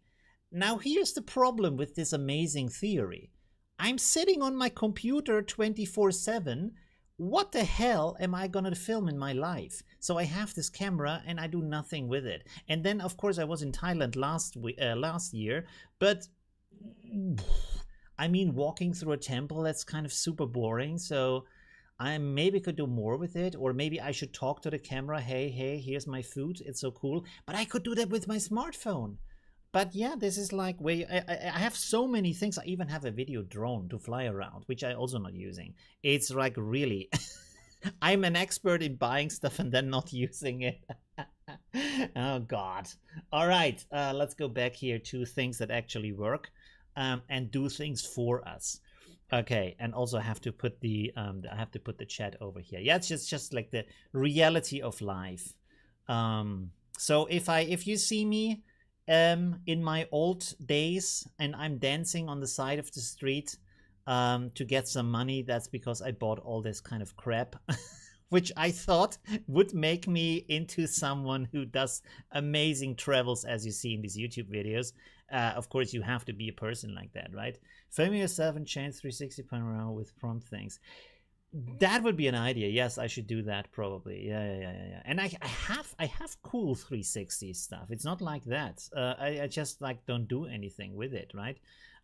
Now here's the problem with this amazing theory. I'm sitting on my computer 24/7. What the hell am I gonna film in my life? So I have this camera and I do nothing with it. And then of course I was in Thailand last year, but I mean, walking through a temple, that's kind of super boring. So I maybe could do more with it, or maybe I should talk to the camera. Hey, here's my food. It's so cool. But I could do that with my smartphone. But yeah, this is like where I have so many things. I even have a video drone to fly around, which I also not using. It's like really, I'm an expert in buying stuff and then not using it. Oh God. All right, let's go back here to things that actually work and do things for us. Okay, and also I have to put the chat over here. Yeah, it's just like the reality of life. So if you see me in my old days and I'm dancing on the side of the street to get some money, that's because I bought all this kind of crap which I thought would make me into someone who does amazing travels, as you see in these YouTube videos. Of course, you have to be a person like that, right? Filming yourself in chain 360 panorama with prompt things. That would be an idea. Yes, I should do that probably. Yeah. And I have cool 360 stuff. It's not like that. I just like don't do anything with it, right?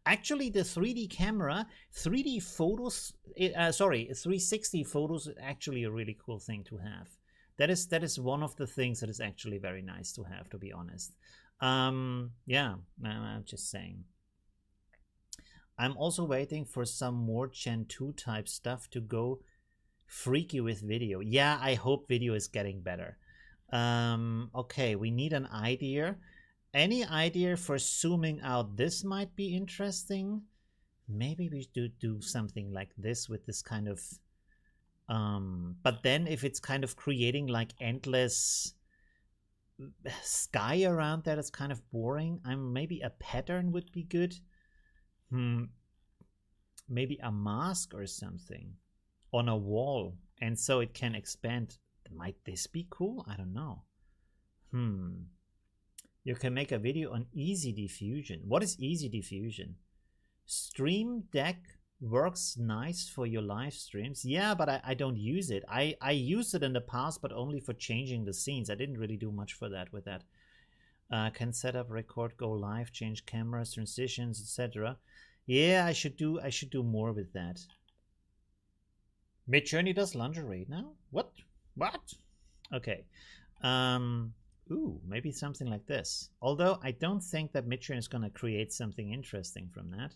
Actually, the 3D camera, 3D photos, 360 photos is actually a really cool thing to have. That is one of the things that is actually very nice to have, to be honest. Yeah, I'm just saying. I'm also waiting for some more Gen 2 type stuff to go freaky with video. Yeah, I hope video is getting better. Okay, we need an idea. Any idea for zooming out? This might be interesting. Maybe we do something like this with this kind of but then if it's kind of creating like endless sky around that, it's kind of boring. Maybe a pattern would be good. Maybe a mask or something on a wall, and so it can expand. Might this be cool? I don't know. You can make a video on easy diffusion. What is easy diffusion? Stream Deck works nice for your live streams. Yeah, but I don't use it. I used it in the past, but only for changing the scenes. I didn't really do much for that with that. Can set up, record, go live, change cameras, transitions, etc. Yeah, I should do more with that. Midjourney does lingerie now? What? Okay. Ooh, maybe something like this. Although I don't think that Midjourney is going to create something interesting from that.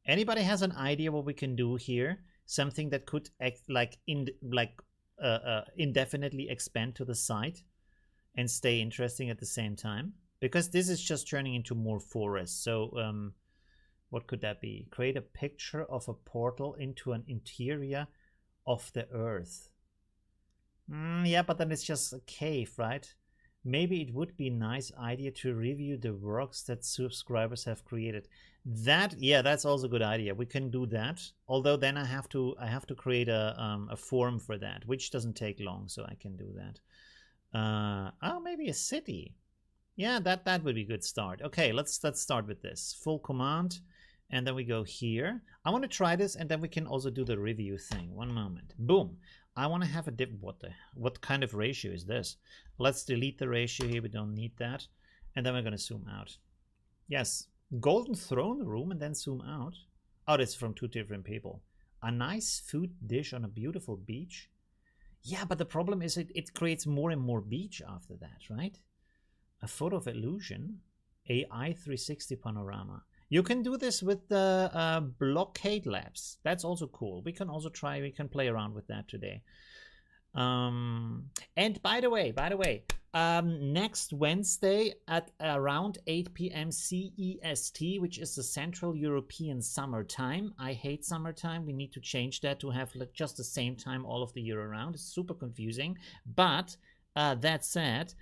Anybody has an idea what we can do here? Something that could act like indefinitely expand to the side and stay interesting at the same time? Because this is just turning into more forest. So what could that be? Create a picture of a portal into an interior of the earth. Yeah, but then it's just a cave, right? Maybe it would be a nice idea to review the works that subscribers have created. That's also a good idea. We can do that. Although then I have to create a form for that, which doesn't take long, so I can do that. Maybe a city. Yeah, that would be a good start. Okay, let's start with this. Full command, and then we go here. I want to try this, and then we can also do the review thing. One moment. Boom. I want to have a what kind of ratio is this? Let's delete the ratio here. We don't need that. And then we're going to zoom out. Yes, golden throne room and then zoom out. Oh, that's from two different people. A nice food dish on a beautiful beach. Yeah, but the problem is it creates more and more beach after that, right? A photo of illusion. AI 360 panorama. You can do this with the blockade labs. That's also cool. We can also we can play around with that today. And by the way, next Wednesday at around 8 p.m. CEST, which is the Central European summertime. I hate summertime. We need to change that to have just the same time all of the year around. It's super confusing. But that said,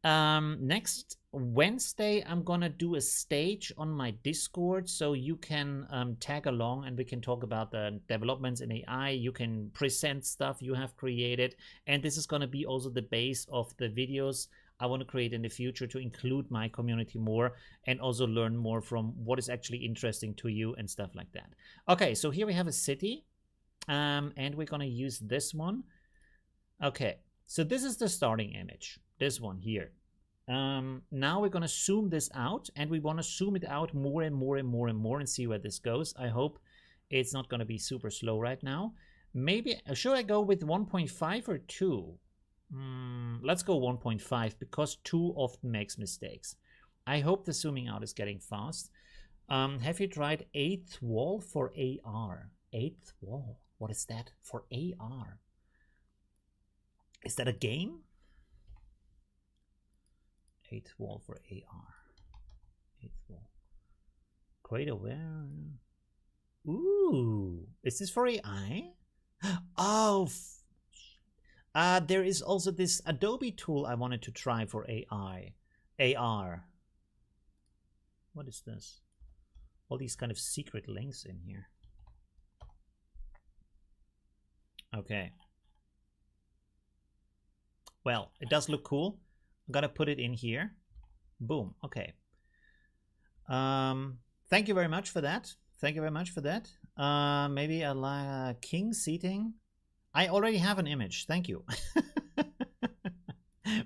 Next Wednesday, I'm gonna do a stage on my Discord, so you can tag along and we can talk about the developments in AI. You can present stuff you have created, and this is gonna be also the base of the videos I want to create in the future to include my community more and also learn more from what is actually interesting to you and stuff like that. Okay, so here we have a city, and we're gonna use this one. Okay, so this is the starting image, this one here. Now we're gonna zoom this out, and we want to zoom it out more and more and more and more and see where this goes. I hope it's not gonna be super slow right now. Maybe, should I go with 1.5 or 2? Let's go 1.5 because 2 often makes mistakes. I hope the zooming out is getting fast. Have you tried 8th wall for AR? 8th wall? What is that for AR? Is that a game? 8th wall for AR. 8th wall. Create aware. Ooh, is this for AI? Oh, there is also this Adobe tool I wanted to try for AI. AR. What is this? All these kind of secret links in here. Okay. Well, it does look cool. I'm gonna put it in here. Boom. Okay. Thank you very much for that. Thank you very much for that. Maybe a king seating. I already have an image. Thank you.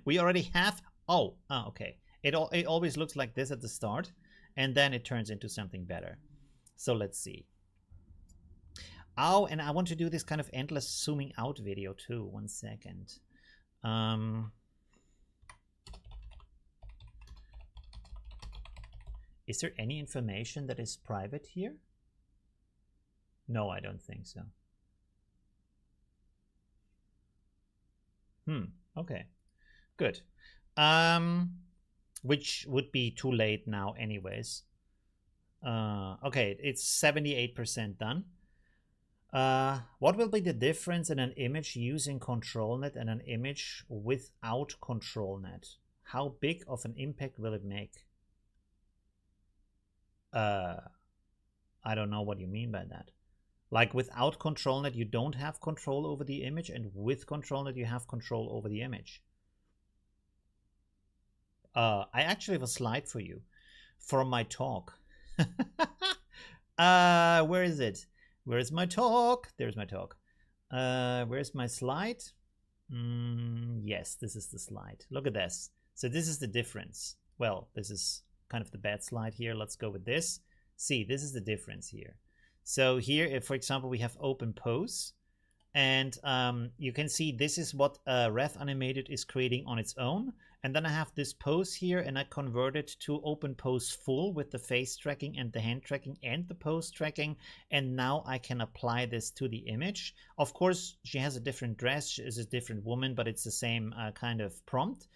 We already have. Oh, okay. It always looks like this at the start, and then it turns into something better. So let's see. Oh, and I want to do this kind of endless zooming out video too. 1 second. Is there any information that is private here? No, I don't think so. Okay, good. Which would be too late now anyways. Okay, it's 78% done. What will be the difference in an image using ControlNet and an image without ControlNet? How big of an impact will it make? I don't know what you mean by that. Like without ControlNet, you don't have control over the image, and with ControlNet, you have control over the image. I actually have a slide for you from my talk. Where is it? Where is my talk? There's my talk. Where's my slide? Yes, this is the slide. Look at this. So this is the difference. Well, this is kind of the bad slide here. Let's go with this. See, this is the difference here. So here, if, for example, we have open pose, and you can see this is what Ref Animated is creating on its own. And then I have this pose here, and I convert it to open pose full with the face tracking and the hand tracking and the pose tracking. And now I can apply this to the image. Of course, she has a different dress. She is a different woman, but it's the same kind of prompt.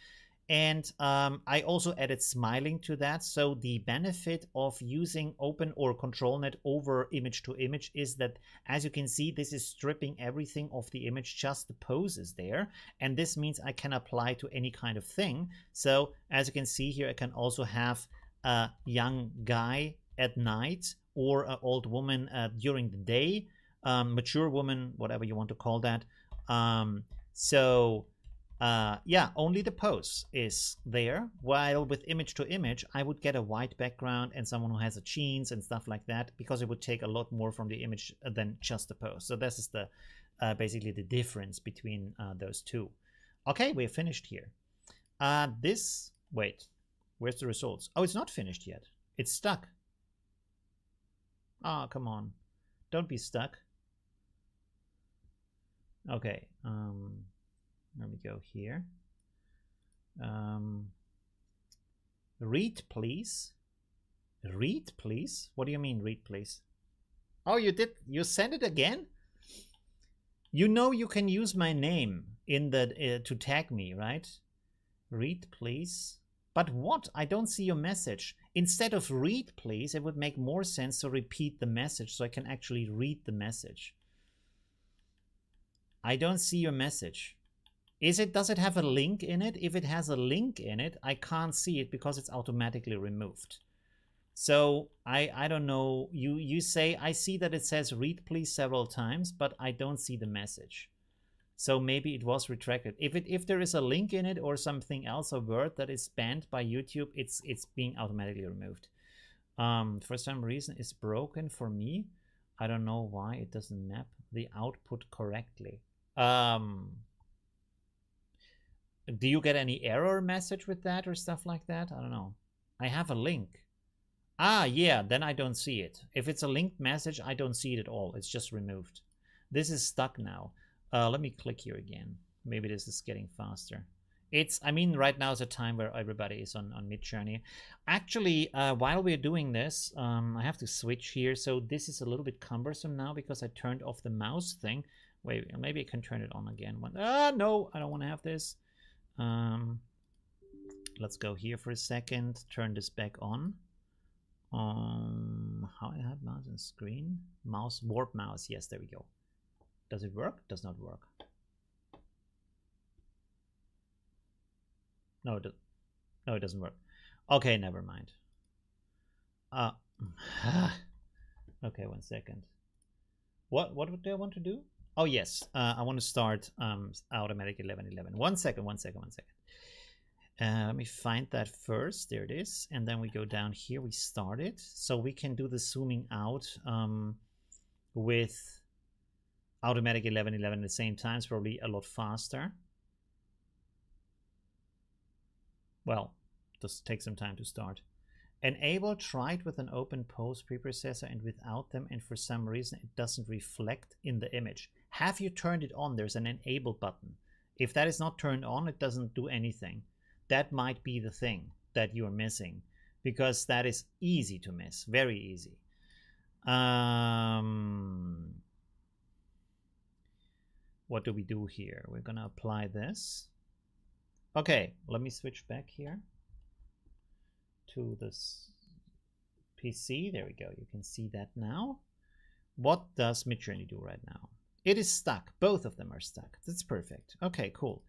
And I also added smiling to that. So the benefit of using Open or ControlNet over image to image is that, as you can see, this is stripping everything off the image, just the pose is there. And this means I can apply to any kind of thing. So as you can see here, I can also have a young guy at night or an old woman during the day, mature woman, whatever you want to call that. Yeah, only the pose is there, while with image to image, I would get a white background and someone who has a jeans and stuff like that, because it would take a lot more from the image than just the pose. So this is the basically the difference between those two. Okay, we're finished here. Wait, where's the results? Oh, it's not finished yet. It's stuck. Oh, come on. Don't be stuck. Okay, let me go here. Read, please. Read, please? What do you mean, read, please? Oh, you did? You sent it again? You know you can use my name in the to tag me, right? Read, please. But what? I don't see your message. Instead of read, please, it would make more sense to repeat the message so I can actually read the message. I don't see your message. Does it have a link in it? If it has a link in it, I can't see it because it's automatically removed. So I don't know. You say, I see that it says read please several times, but I don't see the message. So maybe it was retracted. If there is a link in it or something else, a word that is banned by YouTube, it's being automatically removed. For some reason it's broken for me. I don't know why it doesn't map the output correctly. Do you get any error message with that or stuff like that? I don't know. I have a link. Ah, yeah, then I don't see it. If it's a linked message, I don't see it at all. It's just removed. This is stuck now. Let me click here again. Maybe this is getting faster. I mean, right now is a time where everybody is on Midjourney. Actually, while we're doing this, I have to switch here. So this is a little bit cumbersome now because I turned off the mouse thing. Wait, maybe I can turn it on again. No, I don't want to have this. Let's go here for a second. Turn this back on. How I have mouse and screen? Mouse, warp mouse. Yes, there we go. Does it work? Does not work. No, it doesn't work. Okay, never mind. Okay, 1 second. What do I want to do? Oh yes, I want to start automatic 1111. 1 second. Let me find that first. There it is. And then we go down here. We start it. So we can do the zooming out with automatic 1111 at the same time. It's probably a lot faster. Well, just take some time to start. Enable tried with an open post preprocessor and without them, and for some reason it doesn't reflect in the image. Have you turned it on? There's an enable button. If that is not turned on, it doesn't do anything. That might be the thing that you're missing, because that is easy to miss, very easy. What do we do here? We're gonna apply this. Okay, let me switch back here to this PC. There we go. You can see that now. What does Midjourney do right now? It is stuck. Both of them are stuck. That's perfect. Okay, cool.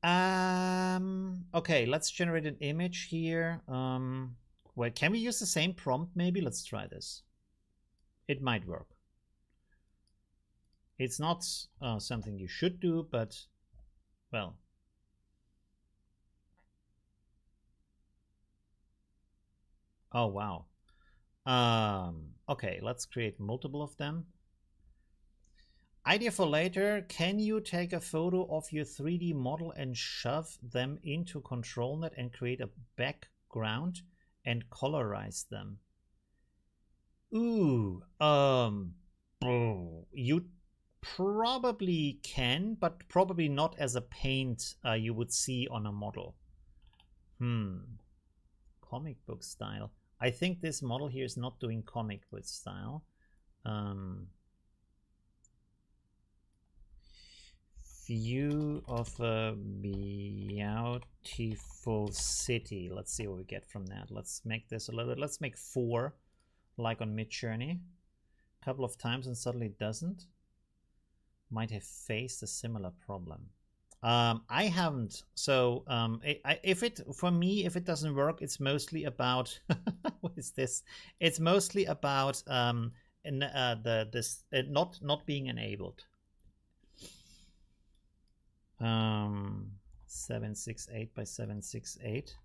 Okay, let's generate an image here. Well, can we use the same prompt maybe? Let's try this. It might work. It's not something you should do, but well. Oh, wow. Okay, let's create multiple of them. Idea for later, can you take a photo of your 3D model and shove them into ControlNet and create a background and colorize them? Ooh, you probably can, but probably not as a paint you would see on a model. Comic book style. I think this model here is not doing comic book style. View of a beautiful city. Let's see what we get from that. Let's make this a little bit. Let's make 4, like on Midjourney. A couple of times and suddenly it doesn't. Might have faced a similar problem. I haven't. So for me, if it doesn't work, it's mostly about what is this? It's mostly about not being enabled. 768 by 768,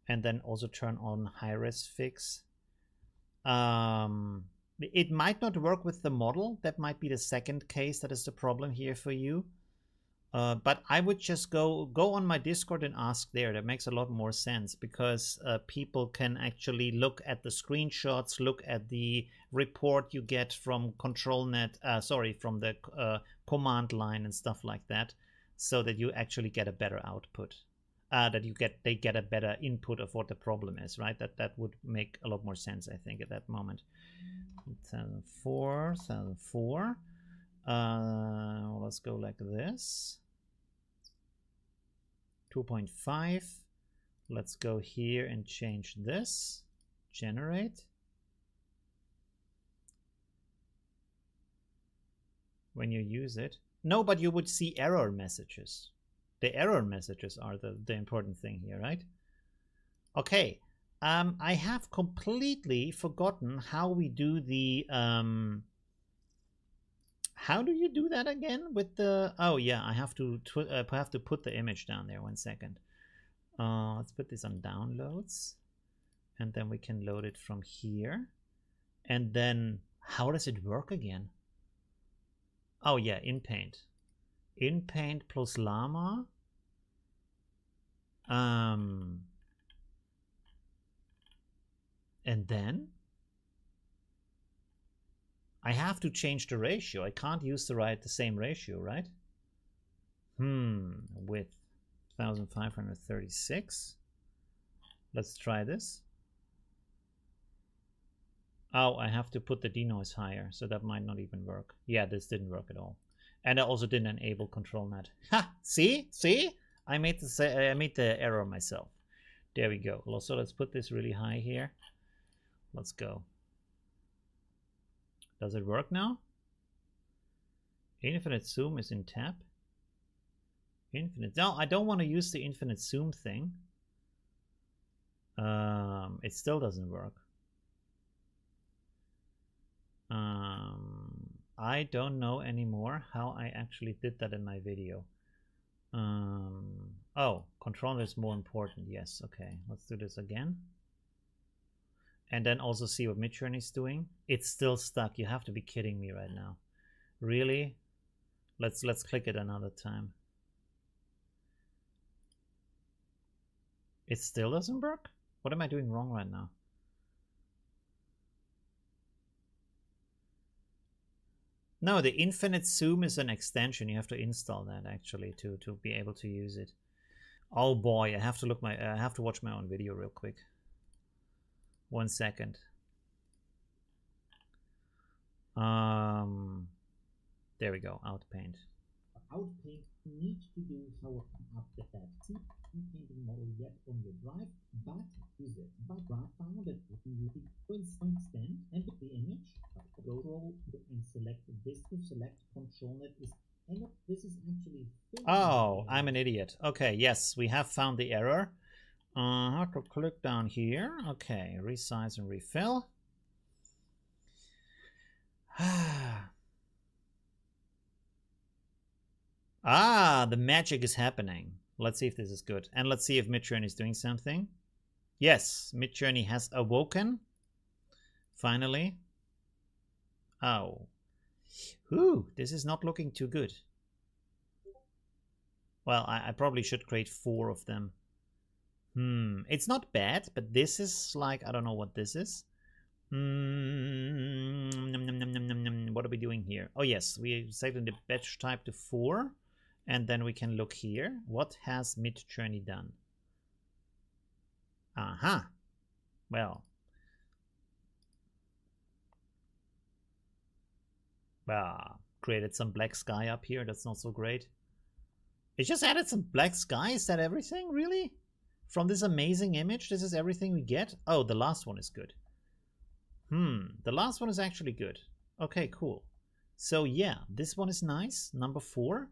and then also turn on high-res fix. It might not work with the model. That might be the second case that is the problem here for you. But I would just go on my Discord and ask there. That makes a lot more sense, because people can actually look at the screenshots, look at the report you get from ControlNet, from the command line and stuff like that, so that you actually get a better output. They get a better input of what the problem is, right? That would make a lot more sense, I think, at that moment. 2004. Let's go like this. 2.5. Let's go here and change this. Generate. When you use it. No, but you would see error messages. The error messages are the important thing here, right? Okay. I have completely forgotten how we do the how do you do that again with the, oh yeah, I have to put the image down there. 1 second. Let's put this on downloads, and then we can load it from here. And then how does it work again? Oh yeah, Inpaint. Inpaint plus llama. And then I have to change the ratio. I can't use the same ratio, right? Width 1536. Let's try this. Oh, I have to put the denoise higher, so that might not even work. Yeah, this didn't work at all. And I also didn't enable ControlNet. Ha! See? See? I made the error myself. There we go. So let's put this really high here. Let's go. Does it work now? Infinite zoom is in tab. Infinite. No, I don't want to use the infinite zoom thing. It still doesn't work. I don't know anymore how I actually did that in my video. Oh, controller is more important. Yes, okay. Let's do this again. And then also see what Midjourney is doing. It's still stuck. You have to be kidding me right now. Really? Let's click it another time. It still doesn't work? What am I doing wrong right now? No, the infinite zoom is an extension. You have to install that actually to be able to use it. Oh boy, I have to watch my own video real quick. 1 second. There we go. Outpaint. Outpaint needs to do how up the painting model yet on your drive, but use it. But I found that you can some extent and the image, control and select this to select ControlNet is, and this is actually. Oh, I'm an idiot. Okay, yes, we have found the error. I have to click down here. Okay, resize and refill. Ah, the magic is happening. Let's see if this is good. And let's see if Midjourney is doing something. Yes, Midjourney has awoken. Finally. Oh. Ooh, this is not looking too good. Well, I probably should create 4 of them. It's not bad, but this is like, I don't know what this is. What are we doing here? Oh yes, we set the batch type to 4. And then we can look here. What has Midjourney done? Aha. Well, created some black sky up here. That's not so great. It just added some black sky. Is that everything, really? From this amazing image, this is everything we get? Oh, the last one is good. The last one is actually good. Okay, cool. So yeah, this one is nice. Number 4.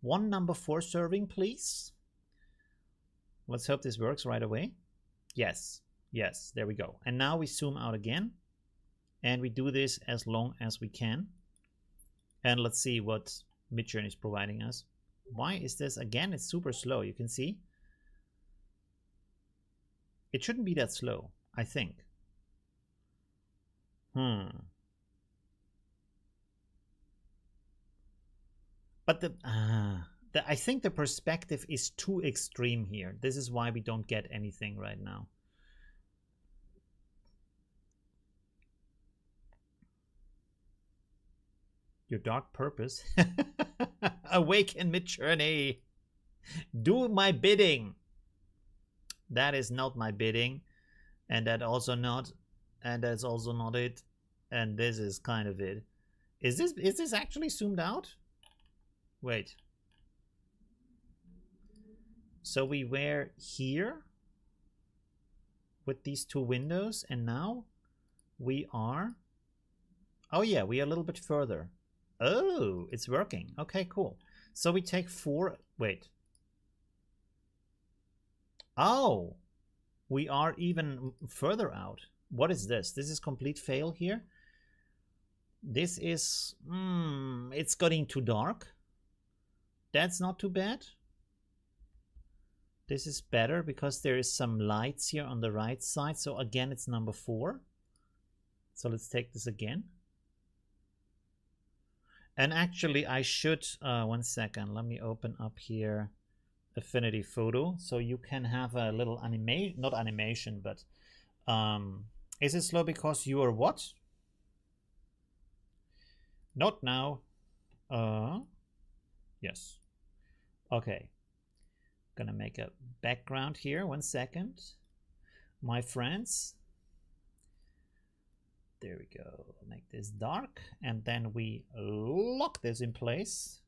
1 number 4 serving, please. Let's hope this works right away. Yes, yes, there we go. And now we zoom out again. And we do this as long as we can. And let's see what Midjourney is providing us. Why is this? Again, it's super slow. You can see. It shouldn't be that slow, I think. But I think the perspective is too extreme here. This is why we don't get anything right now. Your dark purpose. Awaken Midjourney. Do my bidding. That is not my bidding. And that also not. And that's also not it. And this is kind of it. Is this actually zoomed out? Wait. So we were here with these 2 windows, and now we are. Oh yeah, we are a little bit further. Oh, it's working. Okay, cool. So we take 4. Wait. Oh, we are even further out. What is this? This is complete fail here. This is, it's getting too dark. That's not too bad. This is better because there is some lights here on the right side. So again, it's number 4. So let's take this again. And actually I should, 1 second, let me open up here Affinity Photo. So you can have a little animation, not animation, but is it slow because you are what? Not now. Yes. Okay. Gonna make a background here. 1 second. My friends. There we go. Make this dark. And then we lock this in place.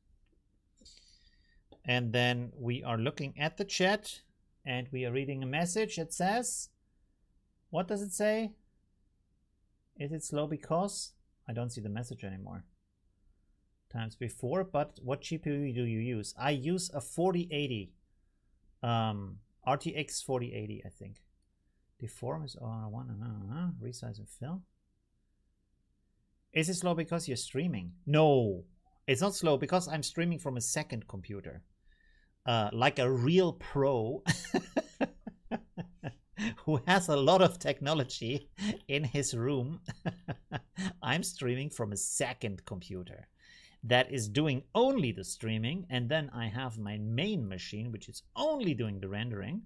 And then we are looking at the chat. And we are reading a message. It says, what does it say? Is it slow because? I don't see the message anymore. Times before, but what GPU do you use? I use a 4080. RTX 4080, I think. Deform is on one. Resize and fill. Is it slow because you're streaming? No, it's not slow because I'm streaming from a second computer. Like a real pro who has a lot of technology in his room. I'm streaming from a second computer that is doing only the streaming, and then I have my main machine which is only doing the rendering.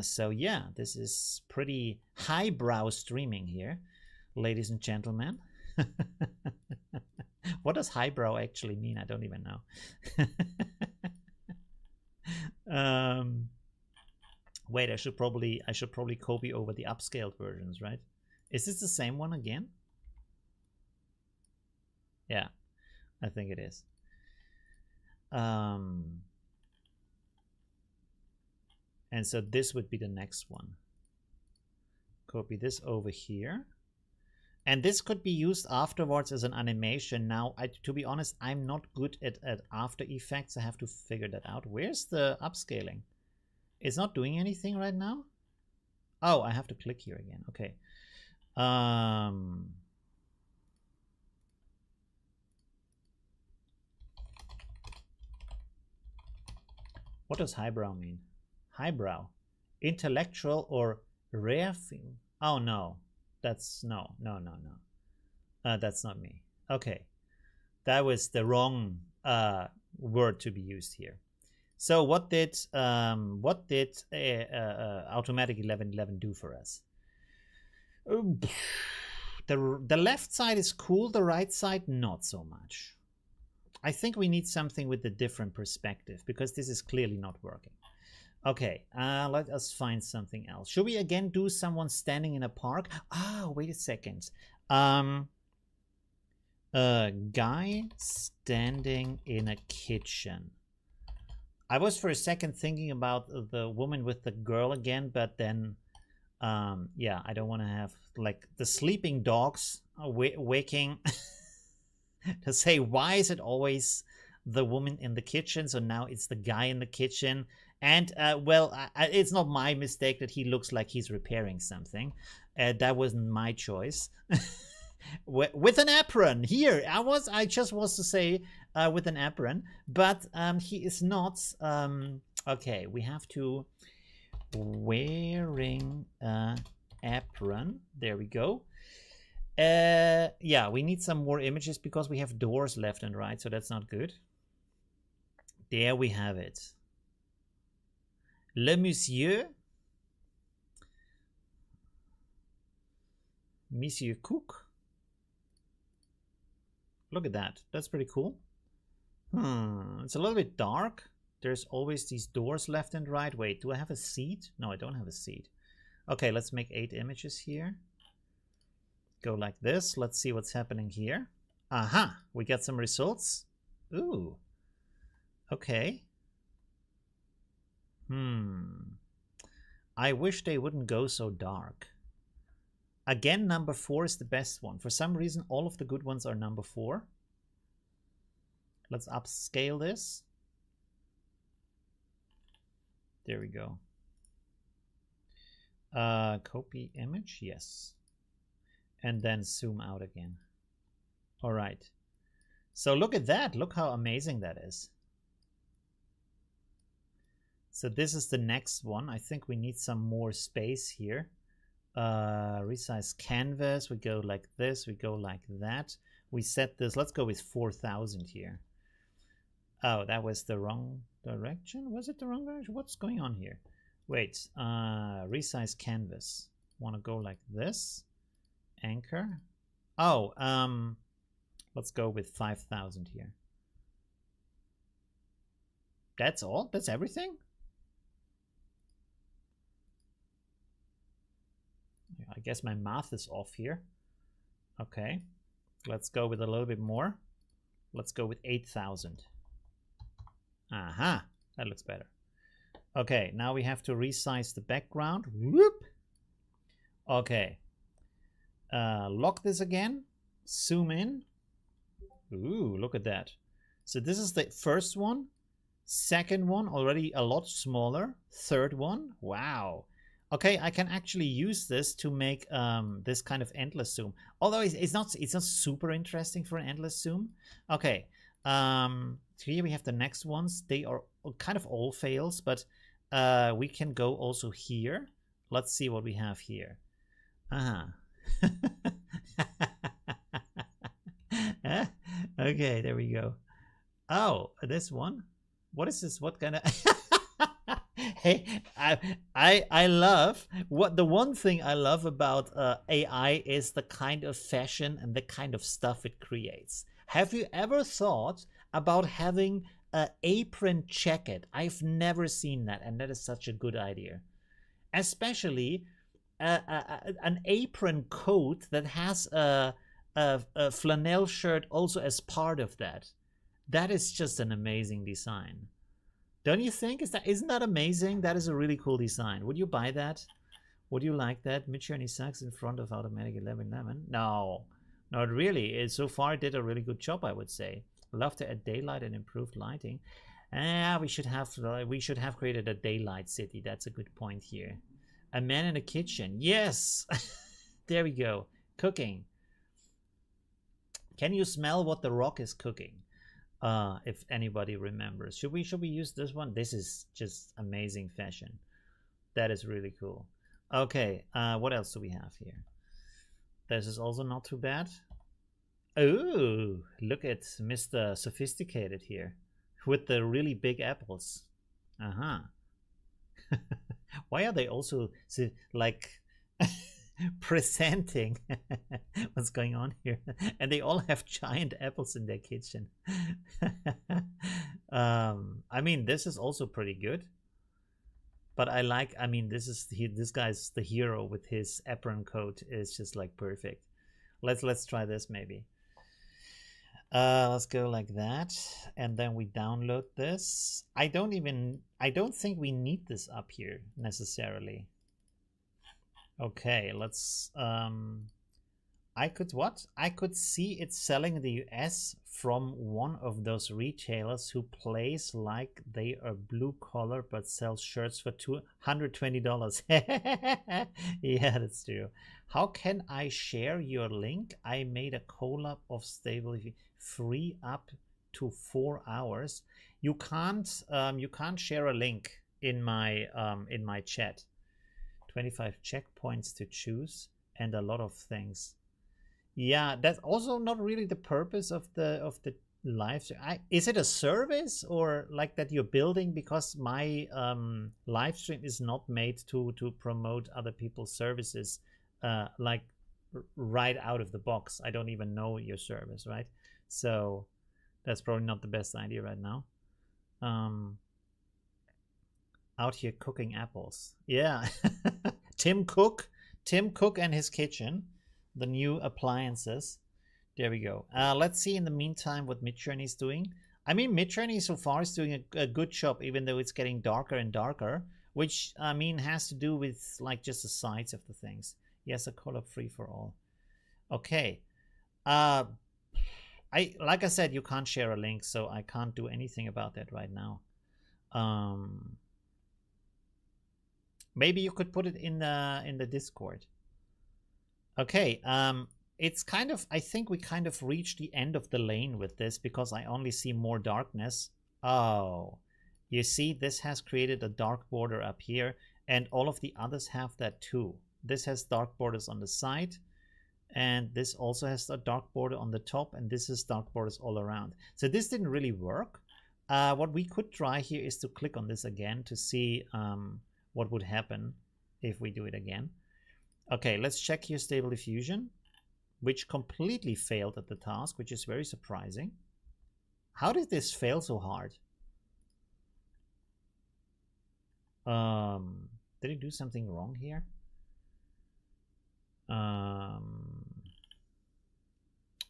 So yeah, this is pretty highbrow streaming here, ladies and gentlemen. What does highbrow actually mean? I don't even know. Wait, I should probably copy over the upscaled versions, right? Is this the same one again? Yeah, I think it is. And so this would be the next one. Copy this over here. And this could be used afterwards as an animation. Now, to be honest, I'm not good at After Effects. I have to figure that out. Where's the upscaling? It's not doing anything right now? Oh, I have to click here again. Okay. What does highbrow mean? Highbrow. Intellectual or rare thing? Oh, no. That's no. That's not me. Okay. That was the wrong word to be used here. So what did Automatic 1111 do for us? The left side is cool, the right side not so much. I think we need something with a different perspective because this is clearly not working. Okay, let us find something else. Should we again do someone standing in a park? Ah, wait a second. A guy standing in a kitchen. I was for a second thinking about the woman with the girl again, but then, yeah, I don't want to have like the sleeping dogs waking to say, why is it always the woman in the kitchen? So now it's the guy in the kitchen. And, well, it's not my mistake that he looks like he's repairing something. That wasn't my choice. With an apron here, I just was to say with an apron, but he is not. Okay, we have to wearing an apron. There we go. Yeah, we need some more images because we have doors left and right, so that's not good. There we have it. Le Monsieur Cook. Look at that. That's pretty cool. It's a little bit dark. There's always these doors left and right. Wait, do I have a seat? No, I don't have a seat. Okay, let's make 8 images here. Go like this. Let's see what's happening here. Aha, we get some results. Ooh. Okay. I wish they wouldn't go so dark. Again, number 4 is the best one. For some reason, all of the good ones are number 4. Let's upscale this. There we go. Copy image, yes. And then zoom out again. All right. So look at that. Look how amazing that is. So this is the next one. I think we need some more space here. Resize canvas. We go like this. We go like that. We set this. Let's go with 4,000 here. Oh, that was the wrong direction. Was it the wrong direction? What's going on here? Wait. Resize canvas. Want to go like this. Anchor. Oh, let's go with 5,000 here. That's all? That's everything? I guess my math is off here. Okay. Let's go with a little bit more. Let's go with 8,000. Aha. That looks better. Okay. Now we have to resize the background. Whoop. Okay. Lock this again. Zoom in. Ooh, look at that. So this is the first one. Second one, already a lot smaller. Third one, wow. Okay, I can actually use this to make this kind of endless zoom. Although it's not super interesting for an endless zoom. Okay, here we have the next ones. They are kind of all fails, but we can go also here. Let's see what we have here. Okay, there we go. Oh, this one. What is this? What kind of? Hey, I love what the one thing I love about AI is the kind of fashion and the kind of stuff it creates. Have you ever thought about having an apron jacket? I've never seen that, and that is such a good idea. Especially an apron coat that has a flannel shirt also as part of that. That is just an amazing design. Don't you think? Isn't that amazing? That is a really cool design. Would you buy that? Would you like that? Midjourney sucks in front of Automatic 1111. No, not really. So far it did a really good job, I would say. Love to add daylight and improved lighting. We should have created a daylight city. That's a good point here. A man in a kitchen. Yes. There we go. Cooking. Can you smell what the rock is cooking? If anybody remembers. Should we use this one? This is just amazing fashion. That is really cool. Okay, what else do we have here? This is also not too bad. Oh, look at Mr. Sophisticated here with the really big apples. Why are they also like presenting what's going on here? And they all have giant apples in their kitchen. I mean, this is also pretty good, but I mean, this guy's the hero with his apron coat is just like perfect. Let's try this maybe. Let's go like that, and then we download this. I don't think we need this up here necessarily. Okay, let's I could see it selling in the US from one of those retailers who plays like they are blue collar but sells shirts for $220. Yeah, that's true. How can I share your link? I made a collab of stability free up to 4 hours. You can't share a link in my chat. 25 checkpoints to choose and a lot of things. Yeah, that's also not really the purpose of the live stream. Is it a service or like that you're building? Because my live stream is not made to promote other people's services like right out of the box. I don't even know your service, right? So that's probably not the best idea right now. Out here cooking apples. Yeah. Tim Cook and his kitchen, the new appliances. There we go. Let's see in the meantime what Midjourney is doing. I mean, Midjourney so far is doing a good job, even though it's getting darker and darker, which I mean has to do with like just the size of the things. Yes, a collab free for all. Okay. Like I said, you can't share a link, so I can't do anything about that right now. Maybe you could put it in the Discord. Okay, it's kind of, I think we kind of reached the end of the lane with this because I only see more darkness. Oh, you see, this has created a dark border up here, and all of the others have that too. This has dark borders on the side, and this also has a dark border on the top, and this is dark borders all around. So this didn't really work. What we could try here is to click on this again to see what would happen if we do it again. Okay, let's check here Stable Diffusion, which completely failed at the task, which is very surprising. How did this fail so hard? Did it do something wrong here?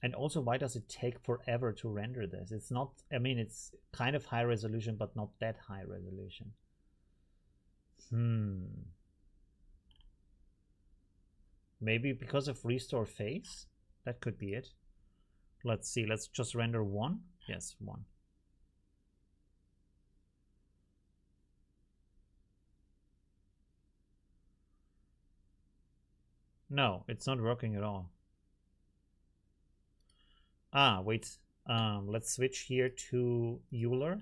And also, why does it take forever to render this? It's not, I mean, it's kind of high resolution, but not that high resolution. Maybe because of restore face? That could be it. Let's see, let's just render 1. Yes, 1. No, it's not working at all. Ah, wait. Let's switch here to Euler.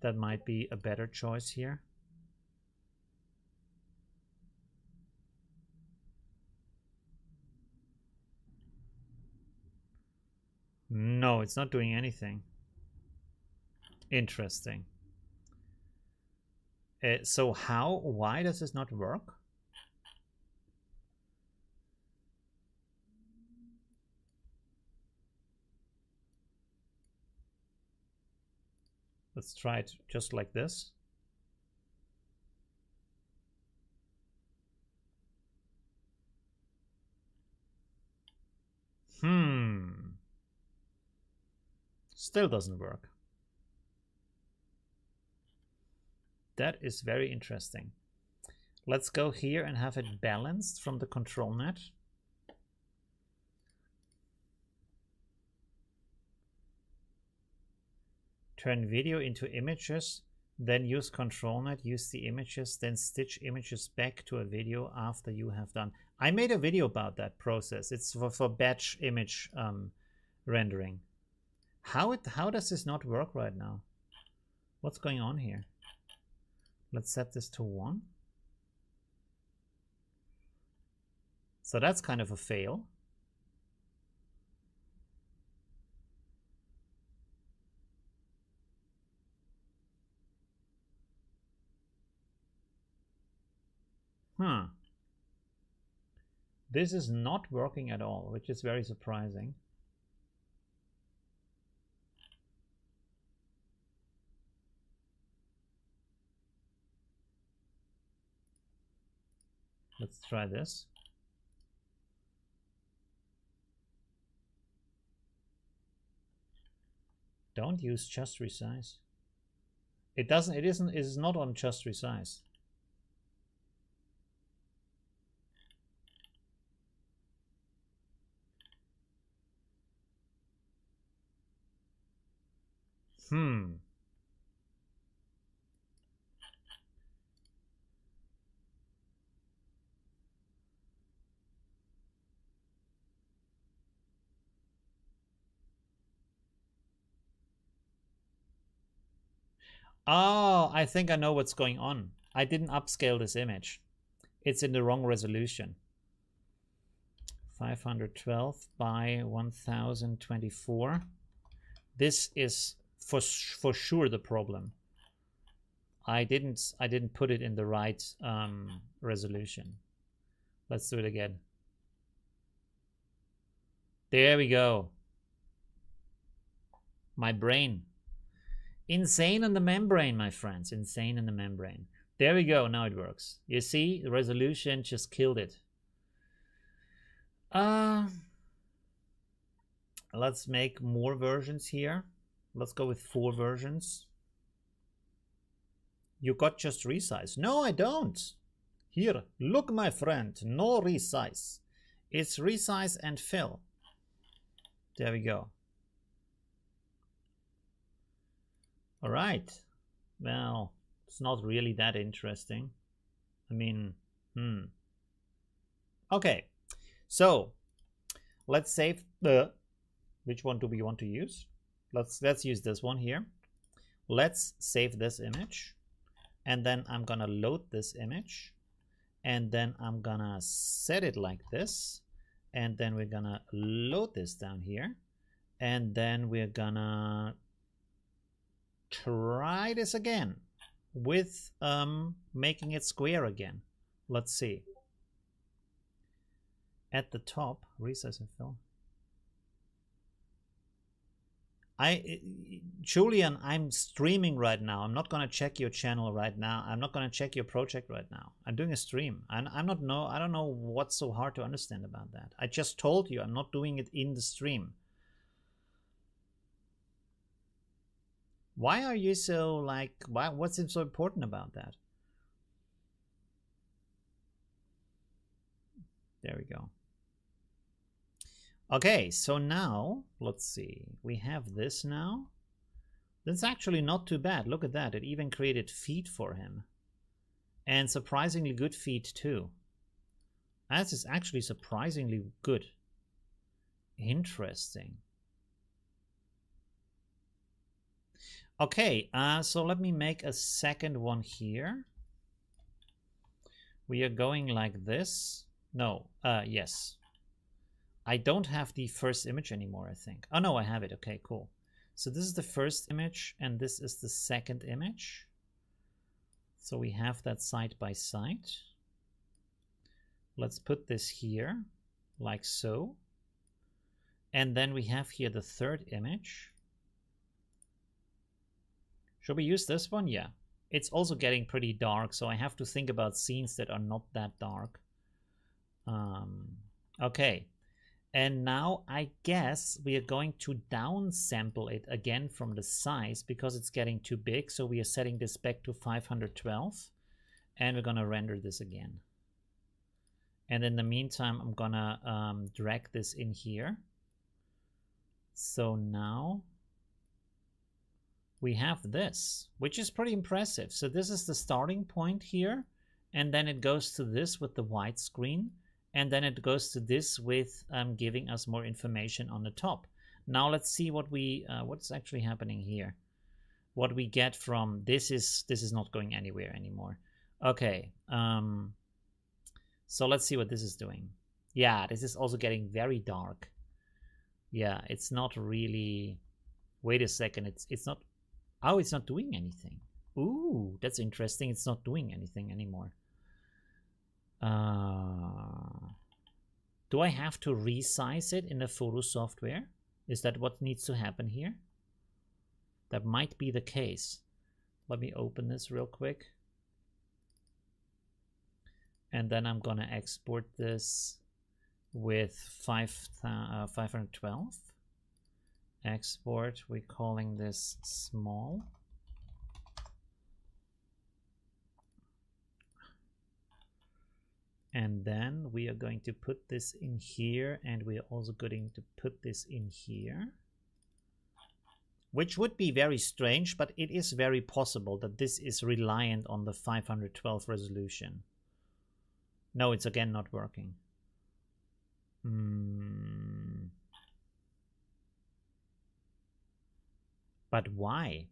That might be a better choice here. No, it's not doing anything. Interesting. So why does this not work? Let's try it just like this. Still doesn't work. That is very interesting. Let's go here and have it balanced from the ControlNet. Turn video into images, then use ControlNet, use the images, then stitch images back to a video after you have done. I made a video about that process. It's for batch image rendering. How does this not work right now? What's going on here? Let's set this to 1. So that's kind of a fail. This is not working at all, which is very surprising. Let's try this. Don't use just resize. It is not on just resize. Oh, I think I know what's going on. I didn't upscale this image. It's in the wrong resolution. 512 by 1024. This is for sure the problem. I didn't put it in the right resolution. Let's do it again. There we go. My brain. Insane in the membrane, my friends. Insane in the membrane. There we go. Now it works. You see, the resolution just killed it. Let's make more versions here. Let's go with 4 versions. You got just resize. No, I don't. Here, look, my friend. No resize. It's resize and fill. There we go. All right. Well, it's not really that interesting. I mean, Okay, so let's save the, which one do we want to use? Let's use this one here. Let's save this image, and then I'm gonna load this image, and then I'm gonna set it like this, and then we're gonna load this down here, and then we're gonna try this again with making it square again. Let's see. At the top, resize and fill. Julian, I'm streaming right now. I'm not gonna check your channel right now. I'm not gonna check your project right now. I'm doing a stream. I don't know what's so hard to understand about that. I just told you I'm not doing it in the stream. Why are you so like, what's so important about that? There we go. Okay, so now let's see. We have this now. That's actually not too bad. Look at that. It even created feet for him. And surprisingly good feet too. That is actually surprisingly good. Interesting. Okay, so let me make a second one here. We are going like this. No, yes. I don't have the first image anymore, I think. Oh no, I have it. Okay, cool. So this is the first image, and this is the second image. So we have that side by side. Let's put this here, like so. And then we have here the third image. Should we use this one? Yeah. It's also getting pretty dark, so I have to think about scenes that are not that dark. Okay. And now I guess we are going to downsample it again from the size because it's getting too big. So we are setting this back to 512 and we're going to render this again. And in the meantime, I'm going to drag this in here. So now we have this, which is pretty impressive. So this is the starting point here. And then it goes to this with the widescreen. And then it goes to this with giving us more information on the top. Now let's see what we what's actually happening here. What we get from this is not going anywhere anymore. Okay, so let's see what this is doing. Yeah, this is also getting very dark. Yeah, it's not really. Wait a second, it's not. Oh, it's not doing anything. Ooh, that's interesting. It's not doing anything anymore. Do I have to resize it in the photo software? Is that what needs to happen here? That might be the case. Let me open this real quick. And then I'm gonna export this with 512. Export, we're calling this small. And then we are going to put this in here, and we are also going to put this in here. Which would be very strange, but it is very possible that this is reliant on the 512 resolution. No, it's again not working. But why?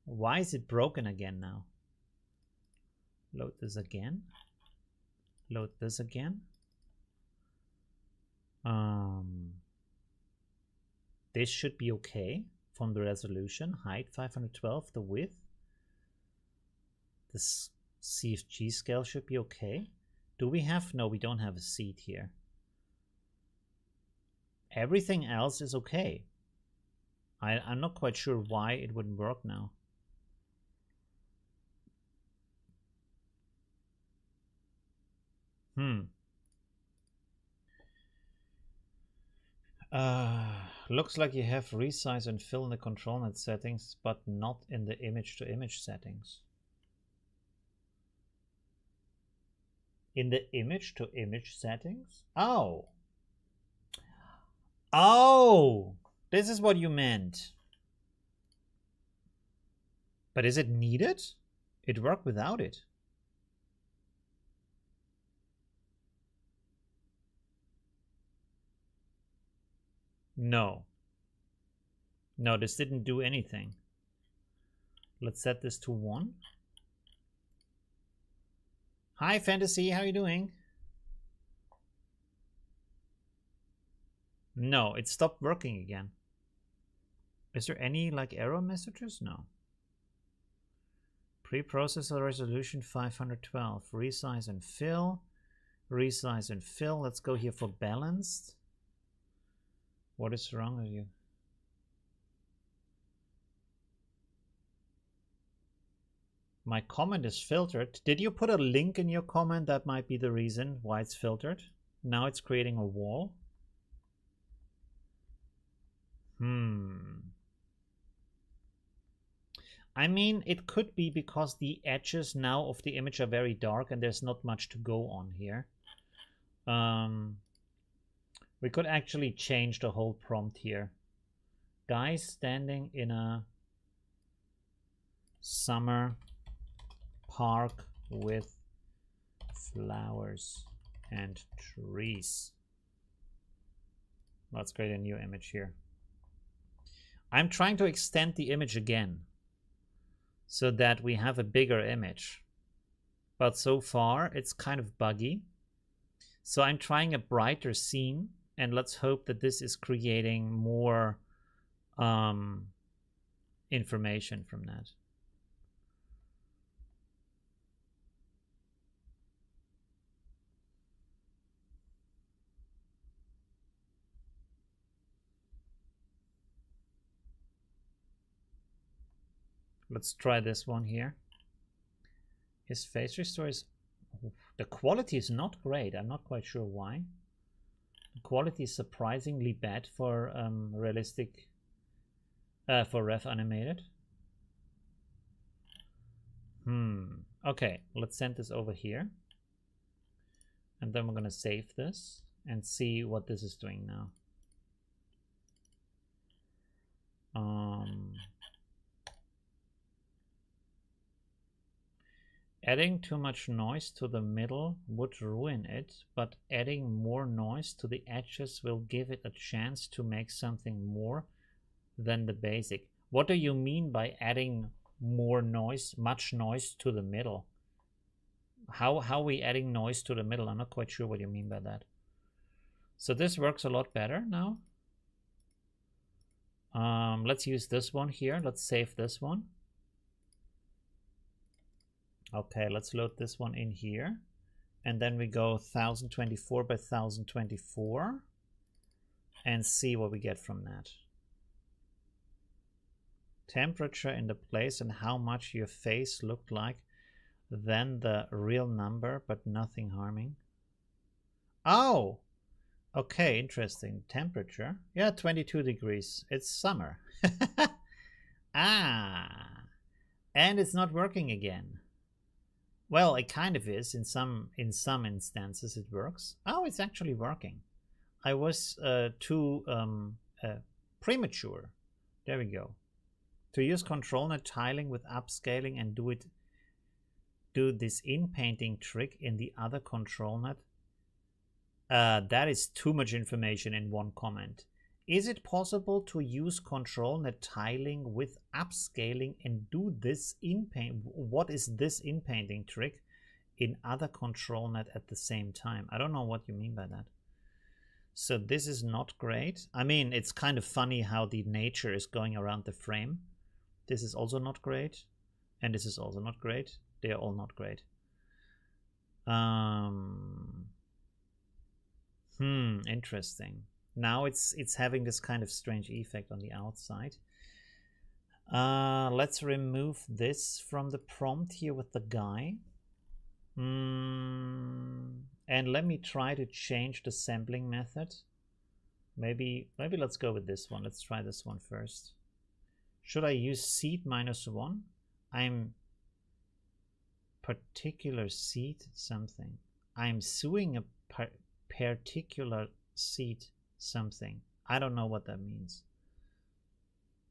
Why is it broken again now? Load this again. Load this again. This should be okay from the resolution. Height 512, the width. This CFG scale should be okay. Do we have? No, we don't have a seed here. Everything else is okay. I'm not quite sure why it wouldn't work now. Looks like you have resize and fill in the ControlNet settings, but not in the image-to-image settings. In the image-to-image settings? Oh! Oh! This is what you meant. But is it needed? It worked without it. No. No, this didn't do anything. Let's set this to 1. Hi, Fantasy, how are you doing? No, it stopped working again. Is there any like error messages? No. Preprocessor resolution 512. Resize and fill. Resize and fill. Let's go here for balanced. What is wrong with you? My comment is filtered. Did you put a link in your comment? That might be the reason why it's filtered. Now it's creating a wall. I mean, it could be because the edges now of the image are very dark and there's not much to go on here. We could actually change the whole prompt here. Guys standing in a summer park with flowers and trees. Let's create a new image here. I'm trying to extend the image again so that we have a bigger image. But so far it's kind of buggy. So I'm trying a brighter scene, and let's hope that this is creating more information from that. Let's try this one here. His face restore is... The quality is not great. I'm not quite sure why. The quality is surprisingly bad for realistic... for ref animated. Okay, let's send this over here. And then we're going to save this and see what this is doing now. Adding too much noise to the middle would ruin it, but adding more noise to the edges will give it a chance to make something more than the basic. What do you mean by adding more noise, much noise to the middle? How are we adding noise to the middle? I'm not quite sure what you mean by that. So this works a lot better now. Let's use this one here. Let's save this one. Okay, let's load this one in here. And then we go 1024 by 1024 and see what we get from that. Temperature in the place and how much your face looked like. Then the real number, but nothing harming. Oh, okay, interesting. Temperature. Yeah, 22 degrees. It's summer. Ah, and it's not working again. Well, it kind of is. In some instances it works. Oh, it's actually working. I was too premature. There we go. To use ControlNet tiling with upscaling and do this Inpainting trick in the other ControlNet. That is too much information in one comment. Is it possible to use ControlNet tiling with upscaling and do this Inpaint? What is this Inpainting trick in other ControlNet at the same time? I don't know what you mean by that. So this is not great. I mean, it's kind of funny how the nature is going around the frame. This is also not great. And this is also not great. They are all not great. Interesting. Now it's having this kind of strange effect on the outside. Let's remove this from the prompt here with the guy. And let me try to change the sampling method. Maybe let's go with this one. Let's try this one first. Should I use seed -1? I'm particular seed something. I'm suing a particular seed something. I don't know what that means.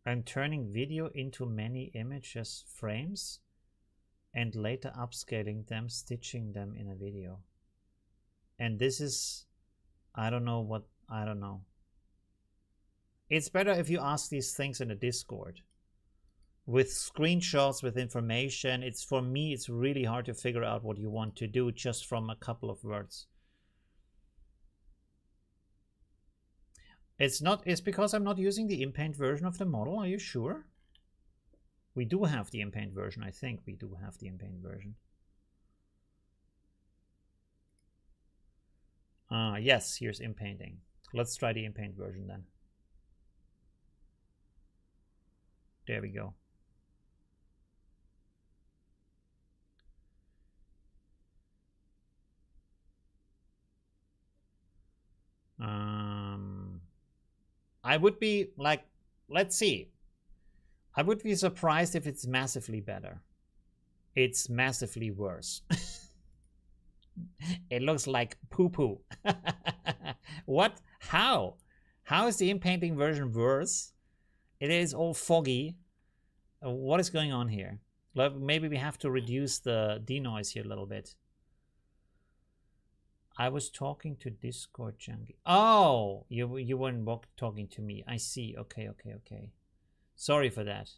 I'm turning video into many images frames and later upscaling them, stitching them in a video. And this is, I don't know. It's better if you ask these things in a Discord. With screenshots, with information, it's for me, it's really hard to figure out what you want to do just from a couple of words. It's because I'm not using the Inpaint version of the model. Are you sure? We do have the Inpaint version. I think we do have the Inpaint version. Yes, here's Inpainting. Let's try the Inpaint version then. There we go. I would be like, let's see. I would be surprised if it's massively better. It's massively worse. It looks like poo-poo. What? How? How is the Inpainting version worse? It is all foggy. What is going on here? Maybe we have to reduce the denoise here a little bit. I was talking to Discord Junkie. Oh, you weren't talking to me. I see. Okay. Sorry for that.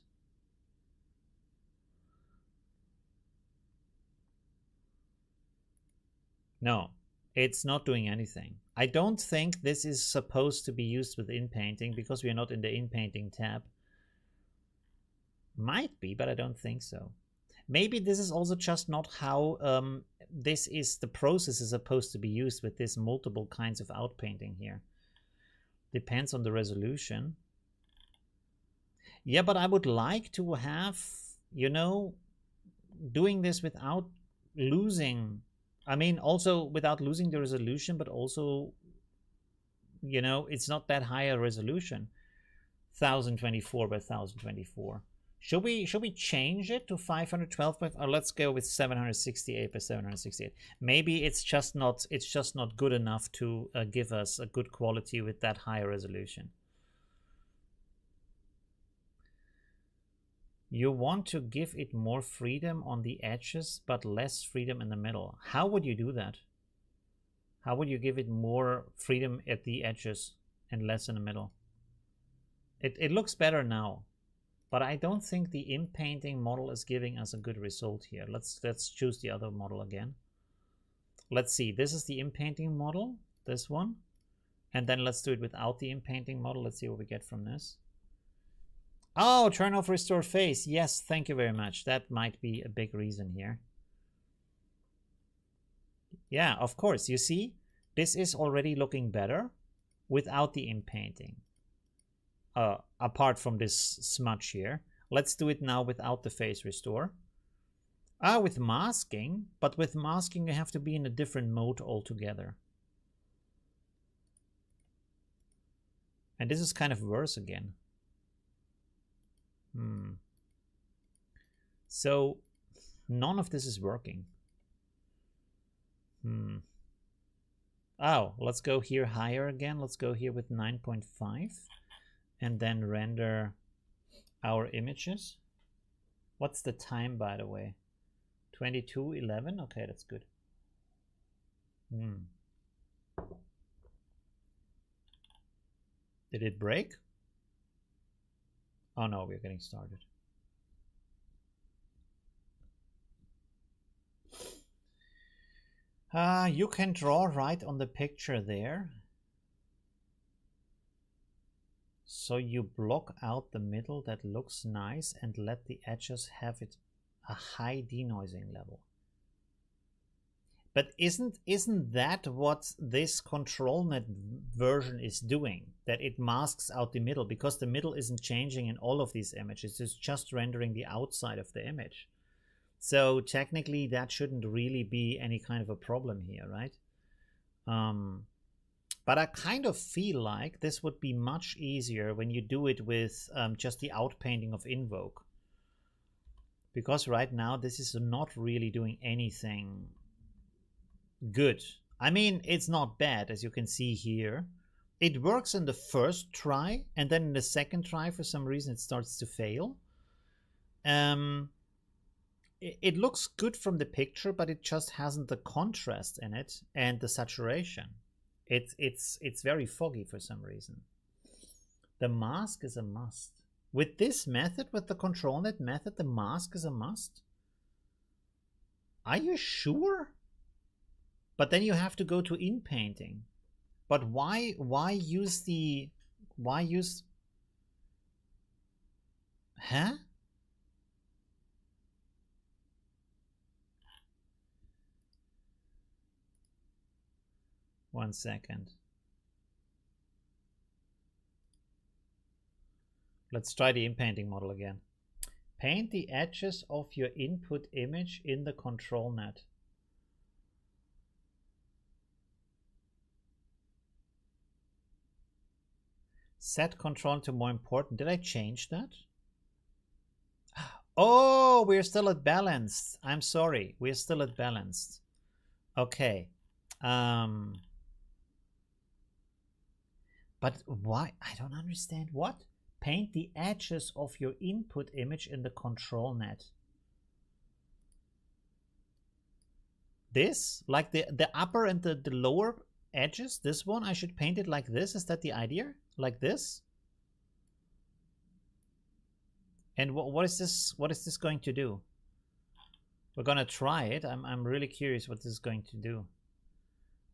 No, it's not doing anything. I don't think this is supposed to be used with Inpainting because we are not in the Inpainting tab. Might be, but I don't think so. Maybe this is also just not how the process is supposed to be used with this multiple kinds of outpainting here. Depends on the resolution. Yeah, but I would like to have, you know, doing this without losing, I mean, also without losing the resolution, but also, you know, it's not that high a resolution. 1024 by 1024. Should we change it to 512 by, or let's go with 768 by 768. Maybe it's just not good enough to give us a good quality with that higher resolution. You want to give it more freedom on the edges, but less freedom in the middle. How would you do that? How would you give it more freedom at the edges and less in the middle? It looks better now. But I don't think the Inpainting model is giving us a good result here. Let's choose the other model again. Let's see. This is the Inpainting model, this one. And then let's do it without the Inpainting model. Let's see what we get from this. Oh, turn off restore face. Yes, thank you very much. That might be a big reason here. Yeah, of course. You see, this is already looking better without the Inpainting. Apart from this smudge here. Let's do it now without the face restore. With masking, but with masking you have to be in a different mode altogether. And this is kind of worse again. So none of this is working. Oh, let's go here higher again. Let's go here with 9.5. And then render our images. What's the time, by the way? 22:11? Okay, that's good. Did it break? Oh no, we're getting started. You can draw right on the picture there. So you block out the middle, that looks nice, and let the edges have it a high denoising level. But isn't that what this ControlNet version is doing? That it masks out the middle, because the middle isn't changing in all of these images. It's just rendering the outside of the image. So technically that shouldn't really be any kind of a problem here, right? But I kind of feel like this would be much easier when you do it with just the outpainting of Invoke. Because right now this is not really doing anything good. I mean, it's not bad, as you can see here. It works in the first try, and then in the second try, for some reason, it starts to fail. It looks good from the picture, but it just hasn't the contrast in it and the saturation. It's very foggy for some reason. The mask is a must. With this method, with the ControlNet method, the mask is a must? Are you sure? But then you have to go to Inpainting. But why use the... Why use... Huh? One second. Let's try the Inpainting model again. Paint the edges of your input image in the ControlNet. Set control to more important. Did I change that? Oh, we're still at balanced. I'm sorry. We're still at balanced. Okay. But why? I don't understand. What? Paint the edges of your input image in the ControlNet. This? Like the upper and the lower edges? This one? I should paint it like this? Is that the idea? Like this? And what is this? What is this going to do? We're gonna try it. I'm really curious what this is going to do.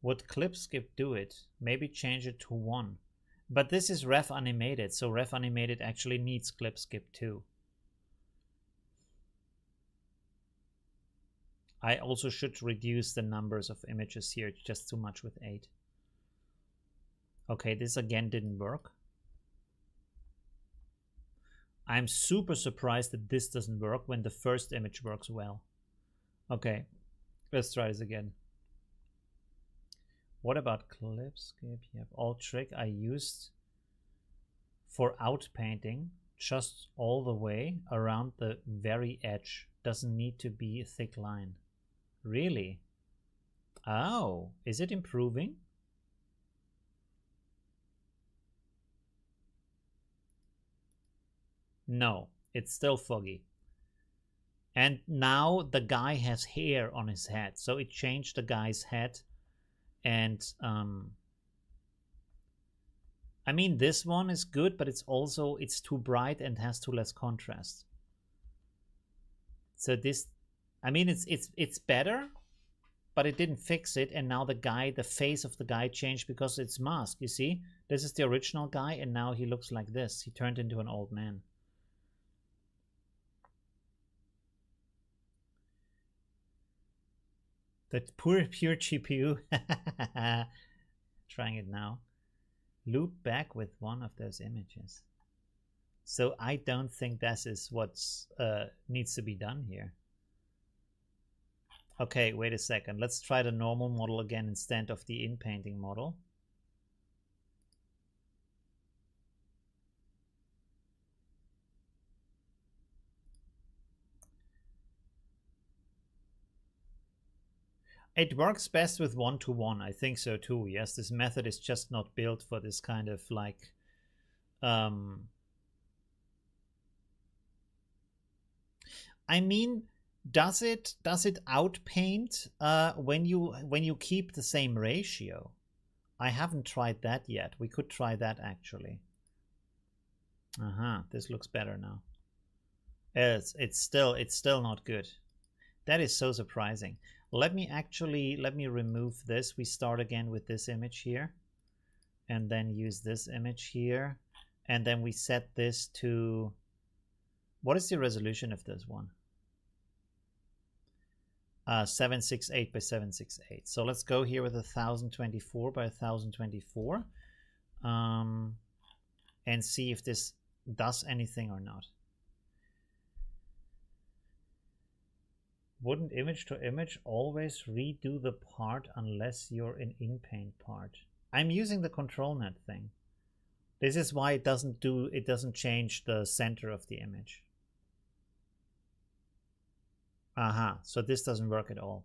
Would clip skip do it? Maybe change it to 1. But this is ref animated, so ref animated actually needs clip skip too. I also should reduce the numbers of images here. It's just too much with 8. Okay, this again didn't work. I'm super surprised that this doesn't work when the first image works well. Okay, let's try this again. What about clip skip? Yep, alt trick I used for outpainting just all the way around the very edge. Doesn't need to be a thick line. Really? Oh, is it improving? No, it's still foggy. And now the guy has hair on his head, so it changed the guy's head. And I mean, this one is good, but it's too bright and has too less contrast. So this, I mean, it's better, but it didn't fix it. And now the face of the guy changed because it's masked. You see, this is the original guy, and now he looks like this. He turned into an old man. That pure GPU. Trying it now. Loop back with one of those images. So I don't think this is what needs to be done here. Okay, wait a second. Let's try the normal model again instead of the Inpainting model. It works best with 1-to-1. I think so too. Yes, this method is just not built for this kind of like I mean, does it outpaint when you keep the same ratio? I haven't tried that yet. We could try that actually. This looks better now. It's still not good. That is so surprising. Let me remove this. We start again with this image here, and then use this image here, and then we set this to, what is the resolution of this one? 768 by 768. So let's go here with 1024 by 1024, and see if this does anything or not. Wouldn't image to image always redo the part unless you're in Inpaint part? I'm using the ControlNet thing. This is why it doesn't change the center of the image. So this doesn't work at all.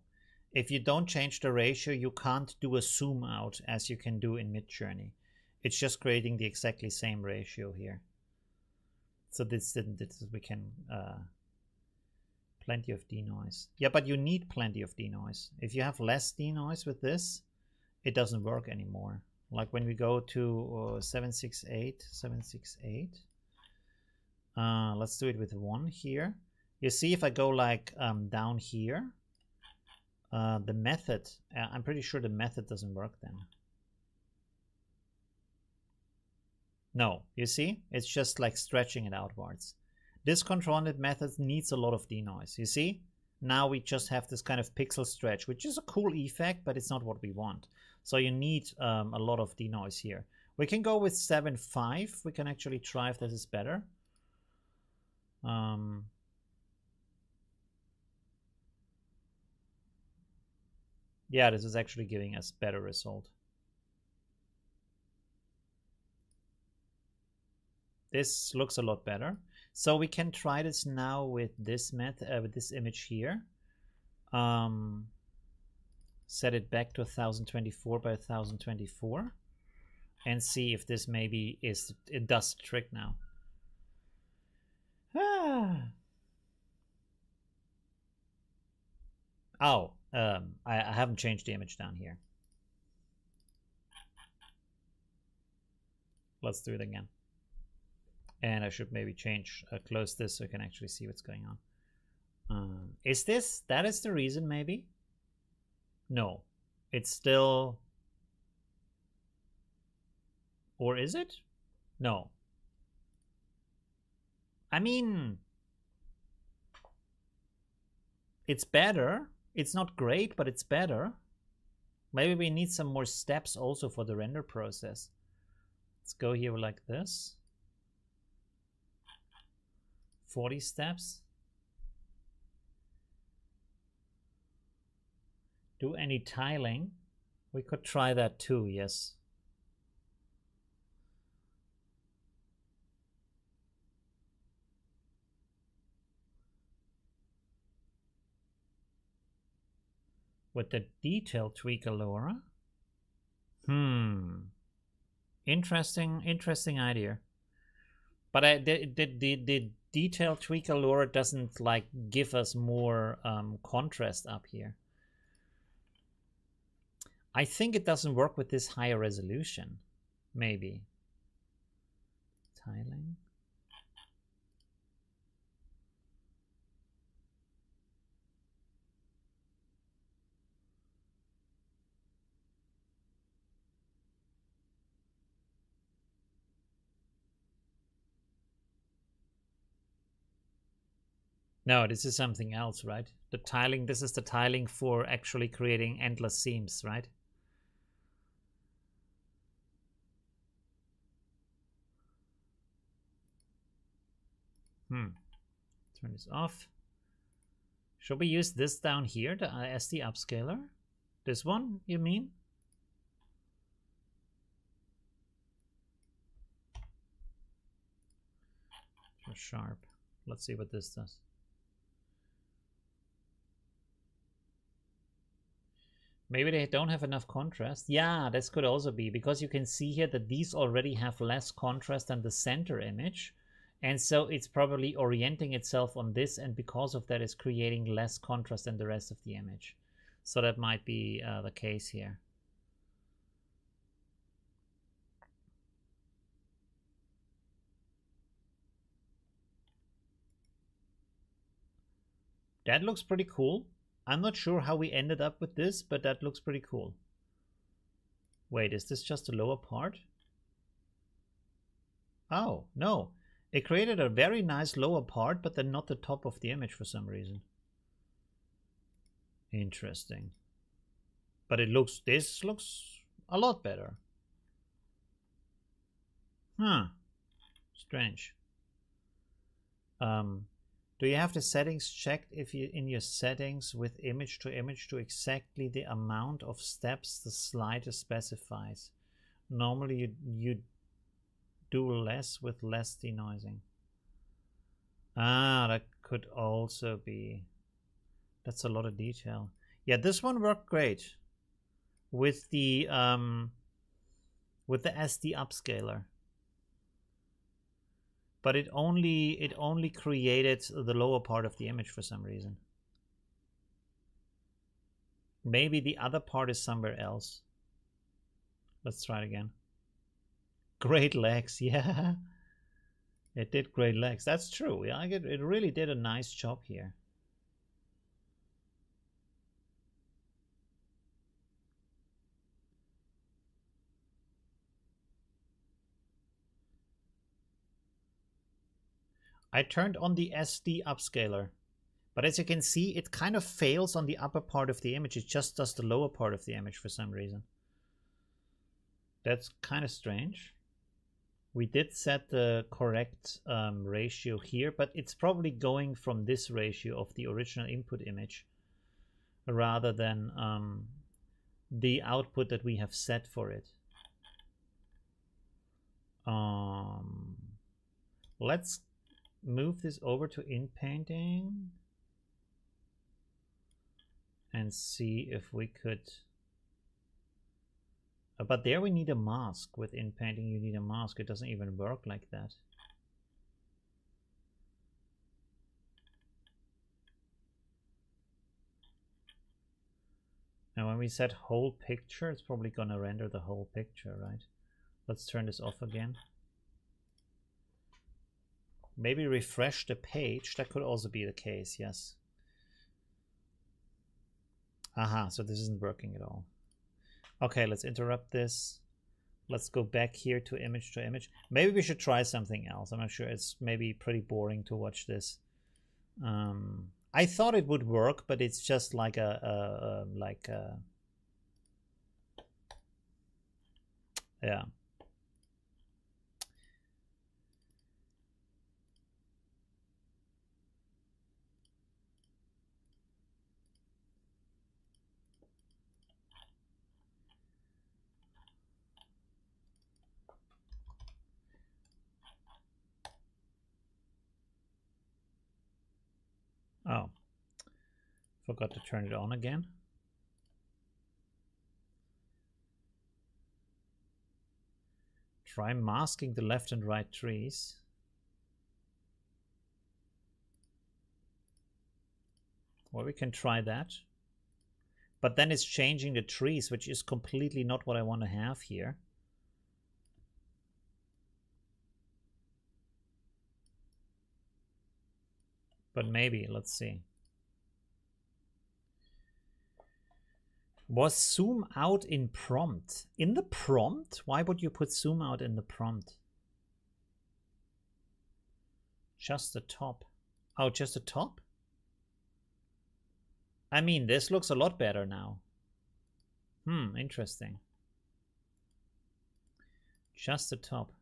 If you don't change the ratio, you can't do a zoom out as you can do in Midjourney. It's just creating the exactly same ratio here. So we can plenty of denoise. Yeah, but you need plenty of denoise. If you have less denoise with this, it doesn't work anymore. Like when we go to 768. Let's do it with 1 here. You see, if I go like down here, the method, I'm pretty sure the method doesn't work then. No, you see, it's just like stretching it outwards. This ControlNet method needs a lot of denoise. You see, now we just have this kind of pixel stretch, which is a cool effect, but it's not what we want. So you need a lot of denoise here. We can go with 7.5. We can actually try if this is better. Yeah, this is actually giving us better result. This looks a lot better. So we can try this now with this method, with this image here. Set it back to 1024 by 1024 and see if this maybe is, it does the trick now. Oh, I haven't changed the image down here. Let's do it again. And I should maybe close this so I can actually see what's going on. That is the reason maybe? No, it's still, or is it? No. I mean, it's better. It's not great, but it's better. Maybe we need some more steps also for the render process. Let's go here like this. 40 steps. Do any tiling? We could try that too, yes. With the detail tweaker LoRA? Interesting idea. But the detail tweaker LoRA doesn't like give us more contrast up here. I think it doesn't work with this higher resolution. Maybe. Tiling. No, this is something else, right? The tiling, this is the tiling for actually creating endless seams, right? Turn this off. Should we use this down here as the upscaler? This one, you mean? Sharp. Let's see what this does. Maybe they don't have enough contrast. Yeah, this could also be, because you can see here that these already have less contrast than the center image. And so it's probably orienting itself on this, and because of that it's creating less contrast than the rest of the image. So that might be the case here. That looks pretty cool. I'm not sure how we ended up with this, but that looks pretty cool. Wait, is this just the lower part? Oh, no. It created a very nice lower part, but then not the top of the image for some reason. Interesting. But this looks a lot better. Strange. Do you have the settings checked if you in your settings with image to exactly the amount of steps the slider specifies? Normally you do less with less denoising. Ah, that could also be. That's a lot of detail. Yeah, this one worked great with the SD upscaler. But it only created the lower part of the image for some reason. Maybe the other part is somewhere else. Let's try it again. Great legs, yeah. It did great legs. That's true. Yeah, it really did a nice job here. I turned on the SD upscaler. But as you can see, it kind of fails on the upper part of the image. It just does the lower part of the image for some reason. That's kind of strange. We did set the correct ratio here, but it's probably going from this ratio of the original input image rather than the output that we have set for it. Let's move this over to Inpainting and see if we could... But there we need a mask. With Inpainting you need a mask. It doesn't even work like that. And when we set whole picture, it's probably gonna render the whole picture, right? Let's turn this off again. Maybe refresh the page. That could also be the case, yes. Aha, so this isn't working at all. Okay, let's interrupt this. Let's go back here to image. Maybe we should try something else. I'm not sure. It's maybe pretty boring to watch this. I thought it would work, but it's just like yeah. Oh, forgot to turn it on again. Try masking the left and right trees. Well, we can try that. But then it's changing the trees, which is completely not what I want to have here. But maybe, let's see. Was zoom out in prompt? In the prompt? Why would you put zoom out in the prompt? Just the top. Oh, just the top? I mean, this looks a lot better now. Interesting. Just the top.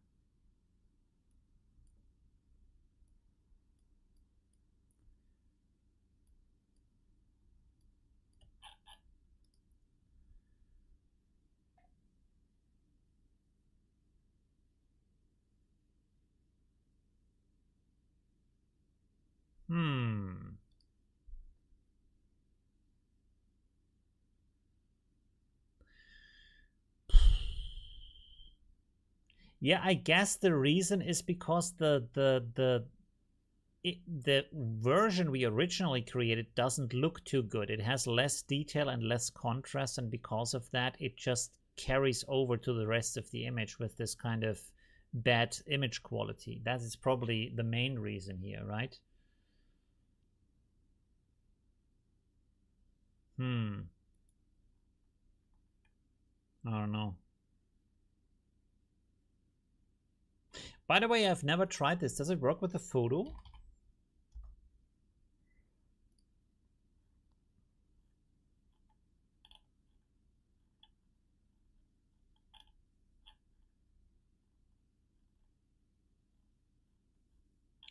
Yeah, I guess the reason is because the version we originally created doesn't look too good. It has less detail and less contrast, and because of that, it just carries over to the rest of the image with this kind of bad image quality. That is probably the main reason here, right? I don't know. By the way, I've never tried this. Does it work with the photo?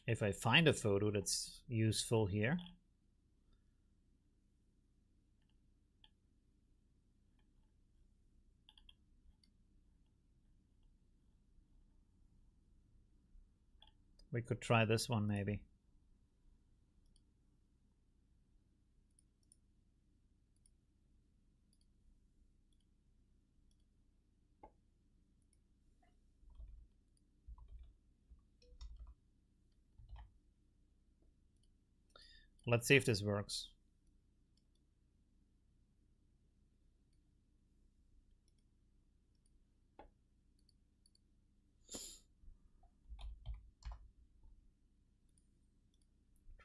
If I find a photo that's useful here. We could try this one maybe. Let's see if this works.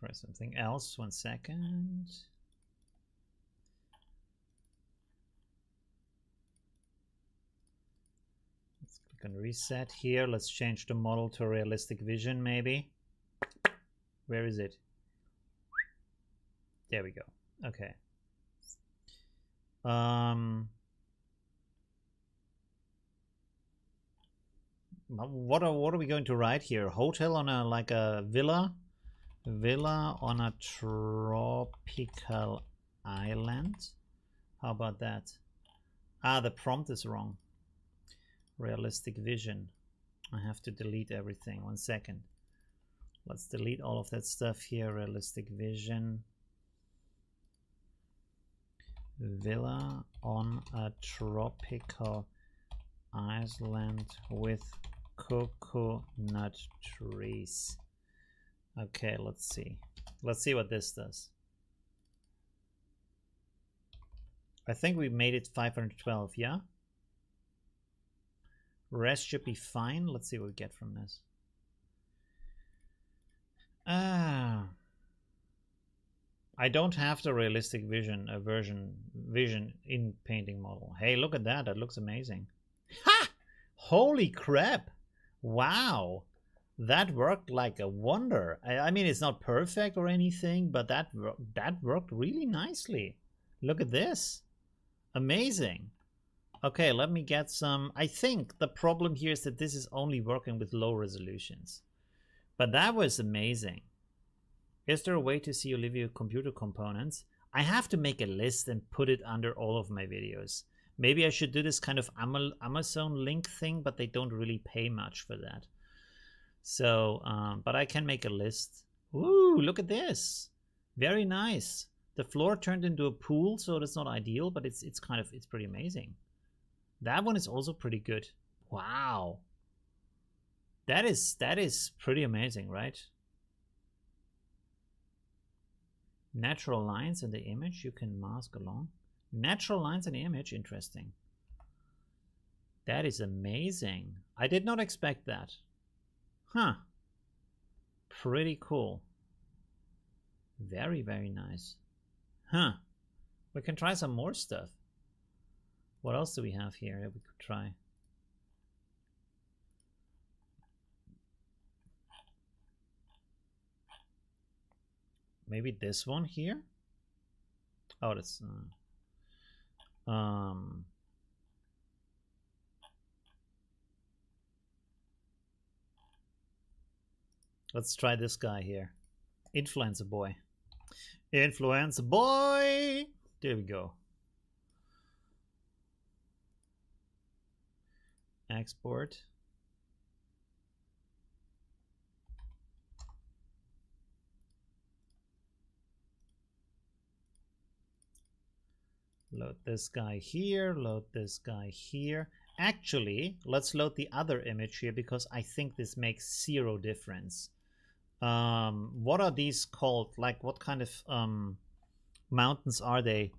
try something else. 1 second. Let's click on reset here. Let's change the model to realistic vision maybe. Where is it? There we go. Okay. What are we going to write here? Hotel on a like a villa on a tropical island. How about that? Ah, the prompt is wrong. Realistic vision. I have to delete everything. 1 second. Let's delete all of that stuff here. Realistic vision. Villa on a tropical island with coconut trees. Okay, let's see. Let's see what this does. I think we made it 512, yeah? Rest should be fine. Let's see what we get from this. I don't have the realistic vision vision in painting model. Hey, look at that. That looks amazing. Ha! Holy crap. Wow. That worked like a wonder. I mean, it's not perfect or anything, but that worked really nicely. Look at this. Amazing. Okay, let me get some. I think the problem here is that this is only working with low resolutions. But that was amazing. Is there a way to see Olivio computer components? I have to make a list and put it under all of my videos. Maybe I should do this kind of Amazon link thing, but they don't really pay much for that. So, but I can make a list. Ooh, look at this. Very nice. The floor turned into a pool, so that's not ideal, but it's pretty amazing. That one is also pretty good. Wow. That is pretty amazing, right? Natural lines in the image you can mask along. Natural lines in the image, interesting. That is amazing. I did not expect that. Huh. Pretty cool. Very, very nice. Huh. We can try some more stuff. What else do we have here that we could try? Maybe this one here? Oh, that's let's try this guy here. Influencer boy. Influencer boy! There we go. Export. Load this guy here, load this guy here. Actually, let's load the other image here because I think this makes zero difference. What are these called? Like, what kind of mountains are they?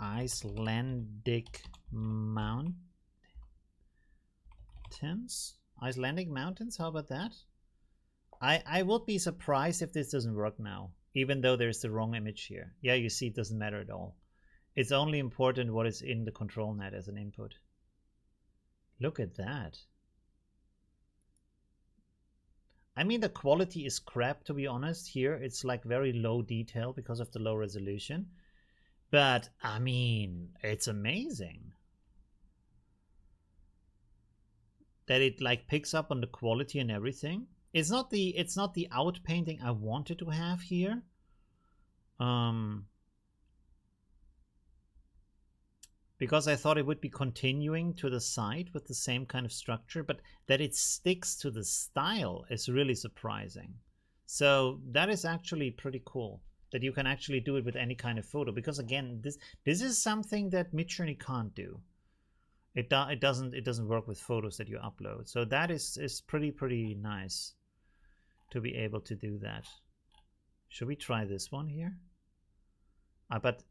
Icelandic mountains? Icelandic mountains? How about that? I would be surprised if this doesn't work now, even though there's the wrong image here. Yeah, you see, it doesn't matter at all. It's only important what is in the ControlNet as an input. Look at that. I mean, the quality is crap, to be honest. Here, it's like very low detail because of the low resolution. But, I mean, it's amazing. That it like picks up on the quality and everything. It's not the outpainting I wanted to have here. Because I thought it would be continuing to the side with the same kind of structure, but that it sticks to the style is really surprising. So that is actually pretty cool, that you can actually do it with any kind of photo, because again, this is something that Midjourney can't do. It doesn't work with photos that you upload. So that is pretty nice to be able to do that. Should we try this one here? But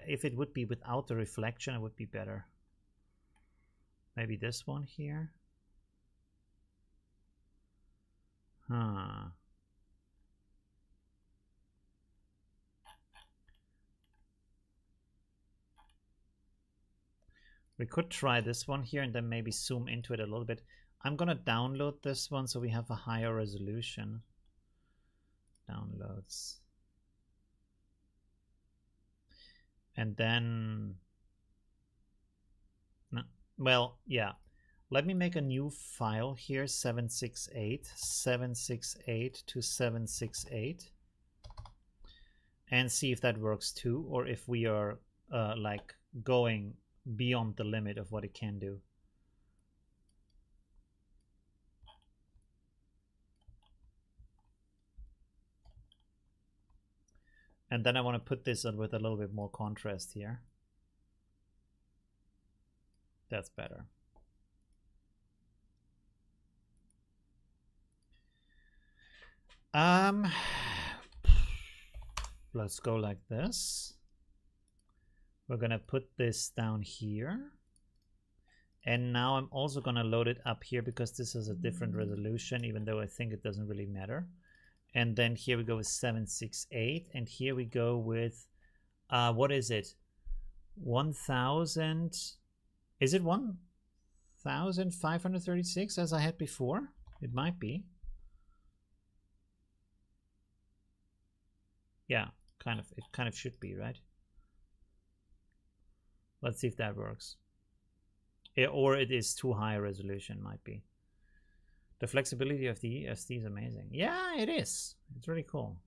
if it would be without the reflection, it would be better. Maybe this one here. Huh. We could try this one here and then maybe zoom into it a little bit. I'm gonna download this one so we have a higher resolution. Downloads. And then, no, well, yeah. Let me make a new file here, 768 to 768, and see if that works too, or if we are like going beyond the limit of what it can do. And then I want to put this with a little bit more contrast here. That's better. Let's go like this. We're gonna put this down here. And now I'm also gonna load it up here because this is a different resolution, even though I think it doesn't really matter. And then here we go with 768, and here we go with what is it? 1000. Is it 1536 as I had before? It might be. Yeah, kind of. It kind of should be, right? Let's see if that works. Or it is too high a resolution, might be. The flexibility of the ESD is amazing. Yeah, it is. It's really cool.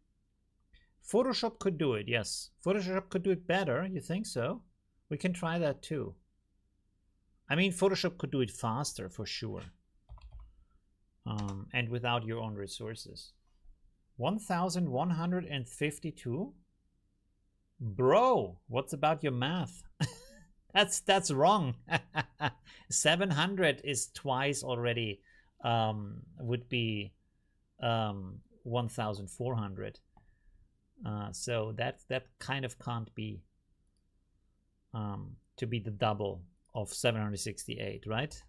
Photoshop could do it, yes. Photoshop could do it better, you think so? We can try that too. I mean, Photoshop could do it faster, for sure. And without your own resources. 1152? Bro, what's about your math? That's wrong. 700 is twice already. Would be 1400. So that kind of can't be to be the double of 768, right?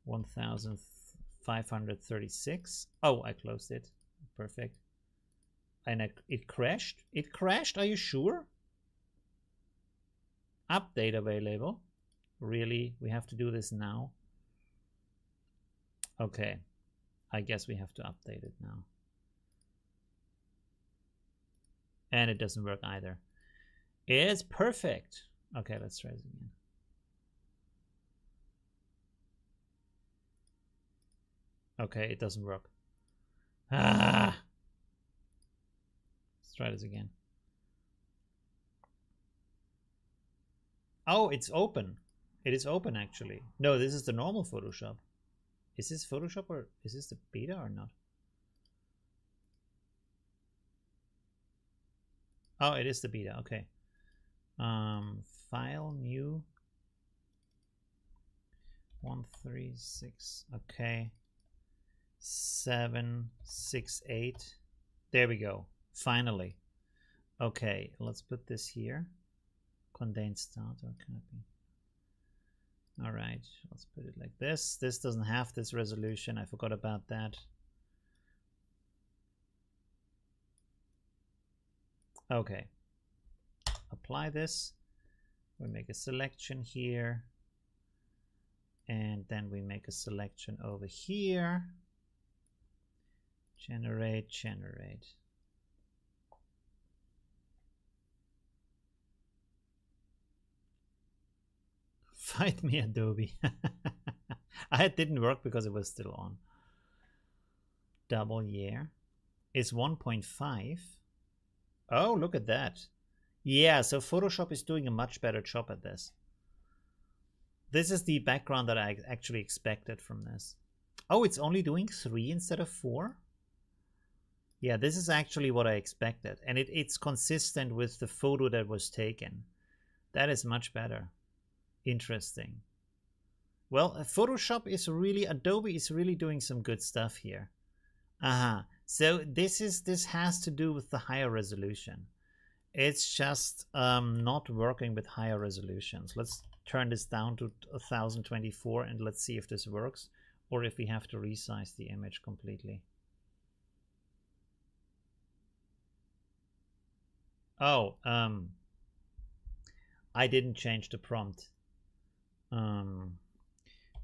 1536. Oh, I closed it. Perfect. And it crashed. It crashed. Are you sure? Update available. Really? We have to do this now? Okay. I guess we have to update it now. And it doesn't work either. It's perfect. Okay, let's try this again. Okay, it doesn't work. Ah! Let's try this again. Oh, it's open. It is open, actually. No, this is the normal Photoshop. Is this Photoshop or is this the beta or not? Oh, it is the beta. Okay. File, new. 136. Okay. 768. There we go. Finally. Okay, let's put this here. Condensed start. Or can it be? All right, let's put it like this. This doesn't have this resolution. I forgot about that. Okay. Apply this. We make a selection here. And then we make a selection over here. Generate, generate. Fight me, Adobe. It didn't work because it was still on. Double year is 1.5. Oh, look at that. Yeah, so Photoshop is doing a much better job at this. This is the background that I actually expected from this. Oh, it's only doing 3 instead of 4? Yeah, this is actually what I expected. And it's consistent with the photo that was taken. That is much better. Interesting. Well, Photoshop is really, Adobe is really doing some good stuff here. So this has to do with the higher resolution. It's just not working with higher resolutions. Let's turn this down to 1024 and let's see if this works or if we have to resize the image completely. Oh, I didn't change the prompt.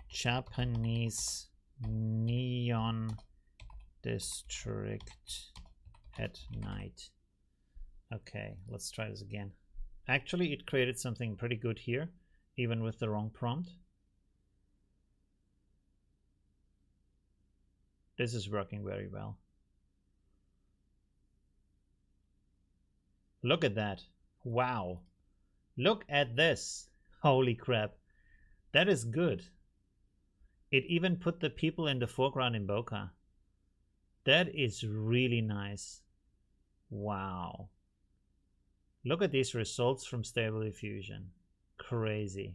Japanese neon district at night. Okay, let's try this again. Actually, it created something pretty good here, even with the wrong prompt. This is working very well. Look at that. Wow. Look at this. Holy crap. That is good. It even put the people in the foreground in bokeh. That is really nice. Wow. Look at these results from Stable Diffusion. Crazy.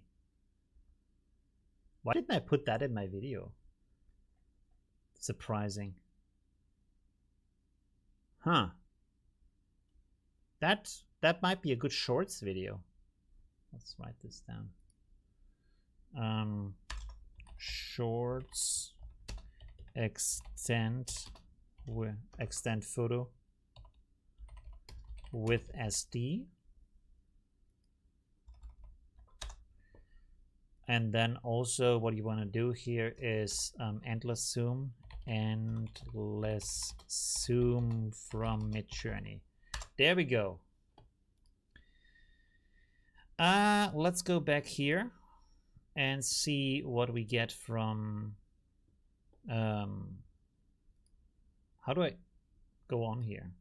Why didn't I put that in my video? Surprising. Huh. That might be a good shorts video. Let's write this down. Shorts extend photo with SD, and then also what you want to do here is endless zoom from Midjourney. There we go. Let's go back here and see what we get from how do I go on here?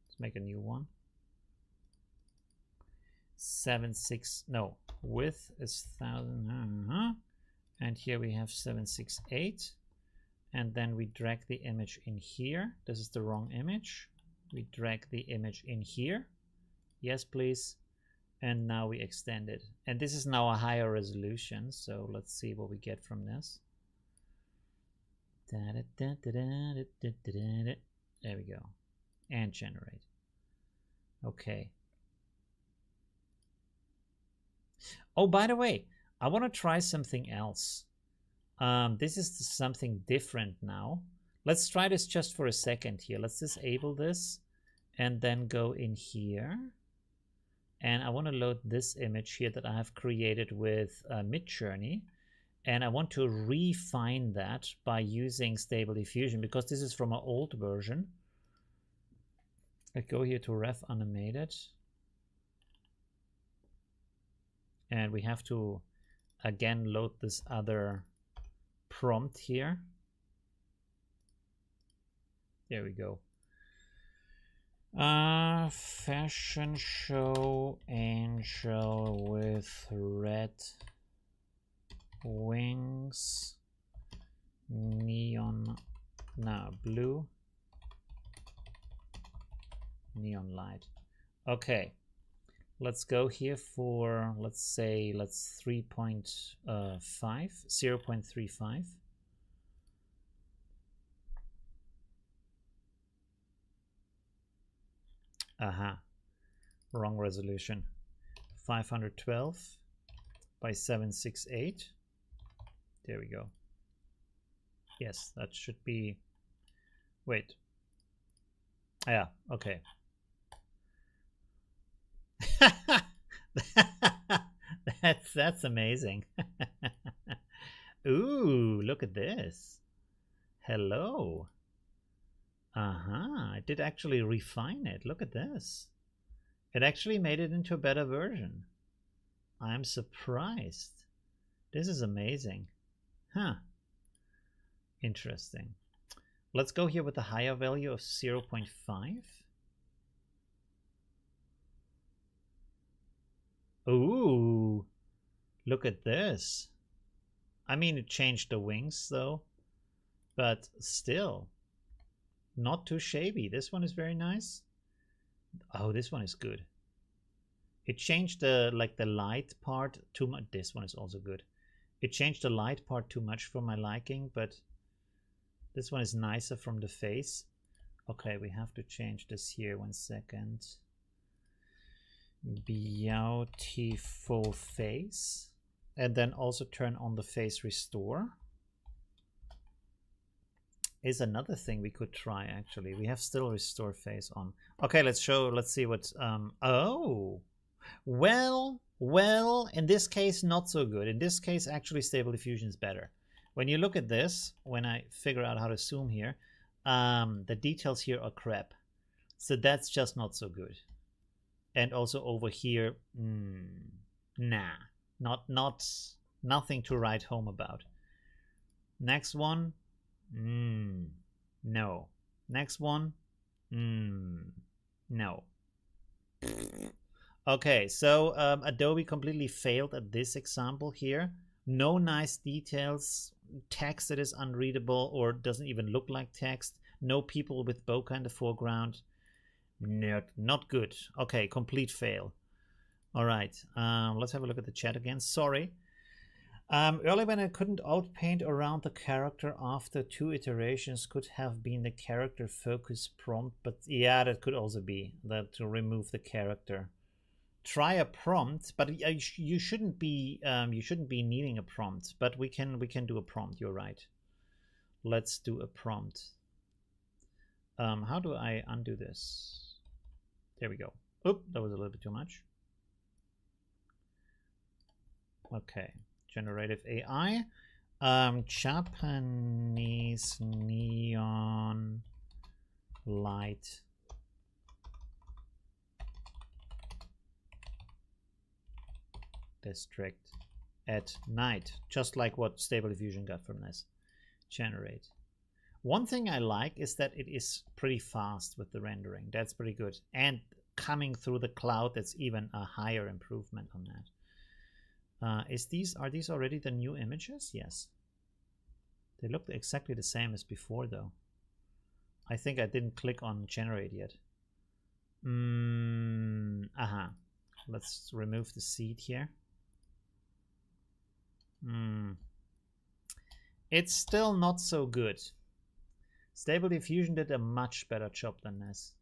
Let's make a new one. 7.6, no, width is 1000, and here we have 768, and then we drag the image in here. This is the wrong image. We drag the image in here. Yes, please. And now we extend it. And this is now a higher resolution. So let's see what we get from this. There we go. And generate. Okay. Oh, by the way, I want to try something else. This is something different now. Let's try this just for a second here. Let's disable this and then go in here. And I want to load this image here that I have created with Midjourney. And I want to refine that by using Stable Diffusion because this is from an old version. I go here to Ref Animated. And we have to, again, load this other prompt here. There we go. Fashion show angel with red wings, neon, no, blue, neon light. Okay, let's go here for, let's say, let's 0.35. Wrong resolution. 512 by 768. There we go. Yes, that should be, wait. Yeah, okay. That's amazing. Ooh, look at this. Hello. I did actually refine it. Look at this. It actually made it into a better version. I'm surprised. This is amazing. Huh. Interesting. Let's go here with a higher value of 0.5. Ooh, look at this. I mean, it changed the wings though, but still not too shabby. This one is very nice. Oh, this one is good. It changed the light part too much. This one is also good. It changed the light part too much for my liking, but this one is nicer from the face. Okay, we have to change this here. 1 second. Beautiful face. And then also turn on the face restore. Is another thing we could try actually. We have still restore face on. Okay, let's see what oh. Well, in this case, not so good. In this case, actually, Stable Diffusion is better. When you look at this, when I figure out how to zoom here, the details here are crap. So that's just not so good. And also over here, nah, nothing to write home about. Next one, no. Next one, no. Okay, so Adobe completely failed at this example here. No nice details, text that is unreadable or doesn't even look like text. No people with bokeh in the foreground. Not good. Okay, complete fail. All right, let's have a look at the chat again. Sorry. Earlier when I couldn't outpaint around the character after 2 iterations could have been the character focus prompt, but yeah, that could also be that to remove the character. Try a prompt, but you shouldn't be needing a prompt, but we can do a prompt. You're right. Let's do a prompt. How do I undo this? There we go. Oop, that was a little bit too much. Okay, generative AI. Japanese neon light district at night, just like what Stable Diffusion got from this. Generate. One thing I like is that it is pretty fast with the rendering. That's pretty good. And coming through the cloud, that's even a higher improvement on that. Are these already the new images? Yes. They look exactly the same as before, though. I think I didn't click on generate yet. Let's remove the seed here. It's still not so good. Stable Diffusion did a much better job than this.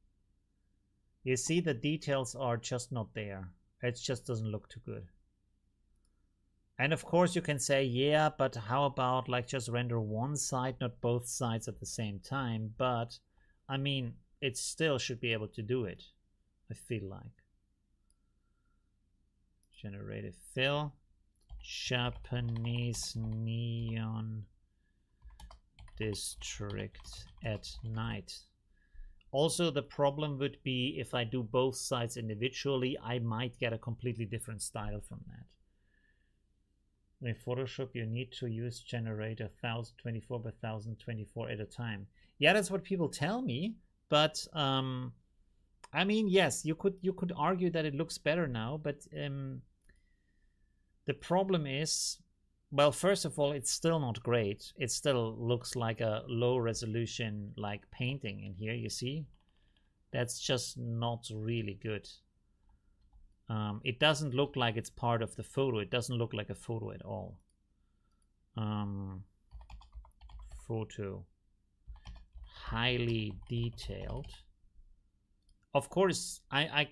You see, the details are just not there. It just doesn't look too good. And of course you can say, yeah, but how about like just render one side, not both sides at the same time? But I mean, it still should be able to do it, I feel like. Generative fill. Japanese neon district at night. Also, the problem would be if I do both sides individually, I might get a completely different style from that. In Photoshop, you need to use generate 1024 by 1024 at a time. Yeah, that's what people tell me, but I mean, yes, you could argue that it looks better now, but the problem is, well, first of all, it's still not great. It still looks like a low resolution like painting in here, you see? That's just not really good. It doesn't look like it's part of the photo. It doesn't look like a photo at all. Photo. Highly detailed. Of course, I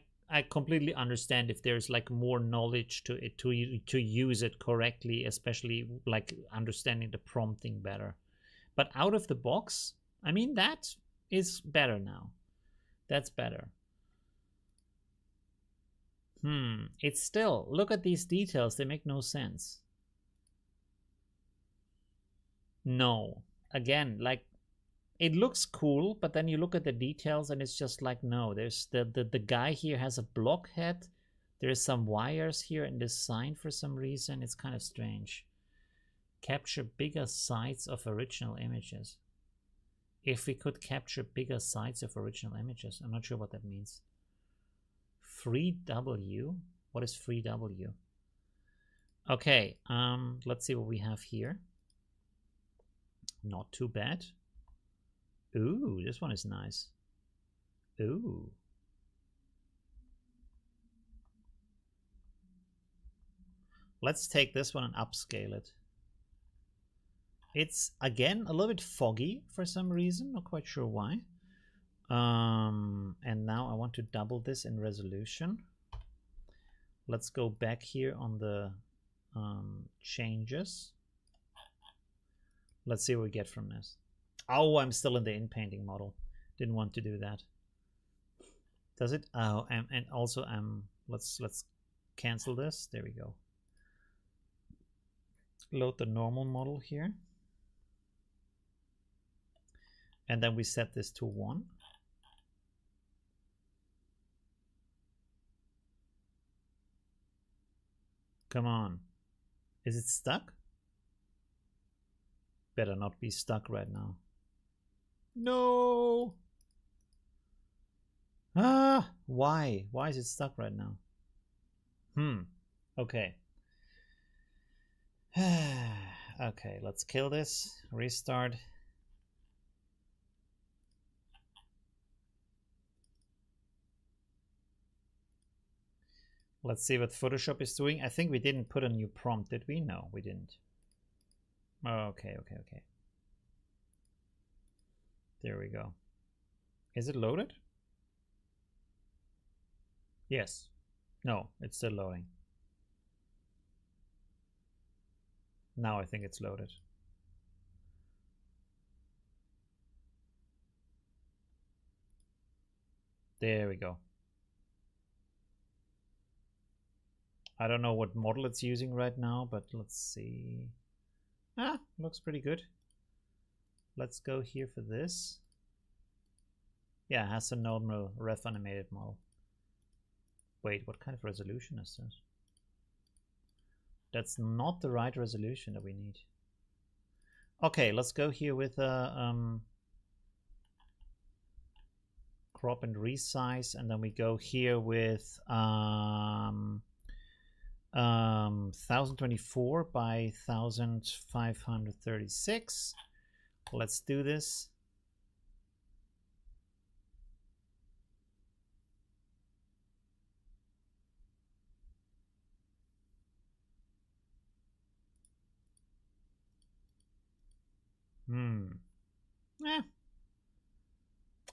completely understand if there's like more knowledge to it to use it correctly, especially like understanding the prompting better. But out of the box, I mean, that is better now. That's better. It's still, look at these details, they make no sense. No, again, like it looks cool, but then you look at the details and it's just like, no, there's the guy here has a block head. There's some wires here in this sign for some reason. It's kind of strange. Capture bigger sides of original images. If we could capture bigger sides of original images, I'm not sure what that means. Free W? What is free W? Okay, let's see what we have here. Not too bad. Ooh, this one is nice. Ooh. Let's take this one and upscale it. It's, again, a little bit foggy for some reason. Not quite sure why. And now I want to double this in resolution. Let's go back here on the changes. Let's see what we get from this. Oh, I'm still in the Inpainting model. Didn't want to do that. Does it? Oh, and also let's cancel this. There we go. Load the normal model here. And then we set this to 1. Come on. Is it stuck? Better not be stuck right now. No! Ah! Why? Why is it stuck right now? Okay. Okay, let's kill this. Restart. Let's see what Photoshop is doing. I think we didn't put a new prompt, did we? No, we didn't. Okay. There we go. Is it loaded? Yes. No, it's still loading. Now I think it's loaded. There we go. I don't know what model it's using right now, but let's see. Looks pretty good. Let's go here for this. Yeah, it has a normal ref animated model. Wait, what kind of resolution is this? That's not the right resolution that we need. Okay, let's go here with a crop and resize, and then we go here with 1024 by 1536. Let's do this.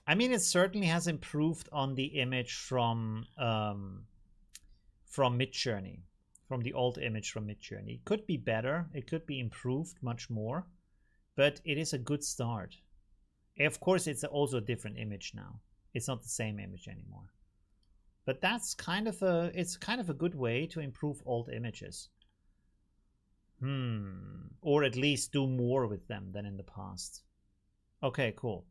I mean, it certainly has improved on the image from Midjourney, from the old image from Midjourney. It could be better. It could be improved much more, but it is a good start. Of course, it's also a different image now. It's not the same image anymore. But that's kind of a good way to improve old images. Or at least do more with them than in the past. Okay, cool.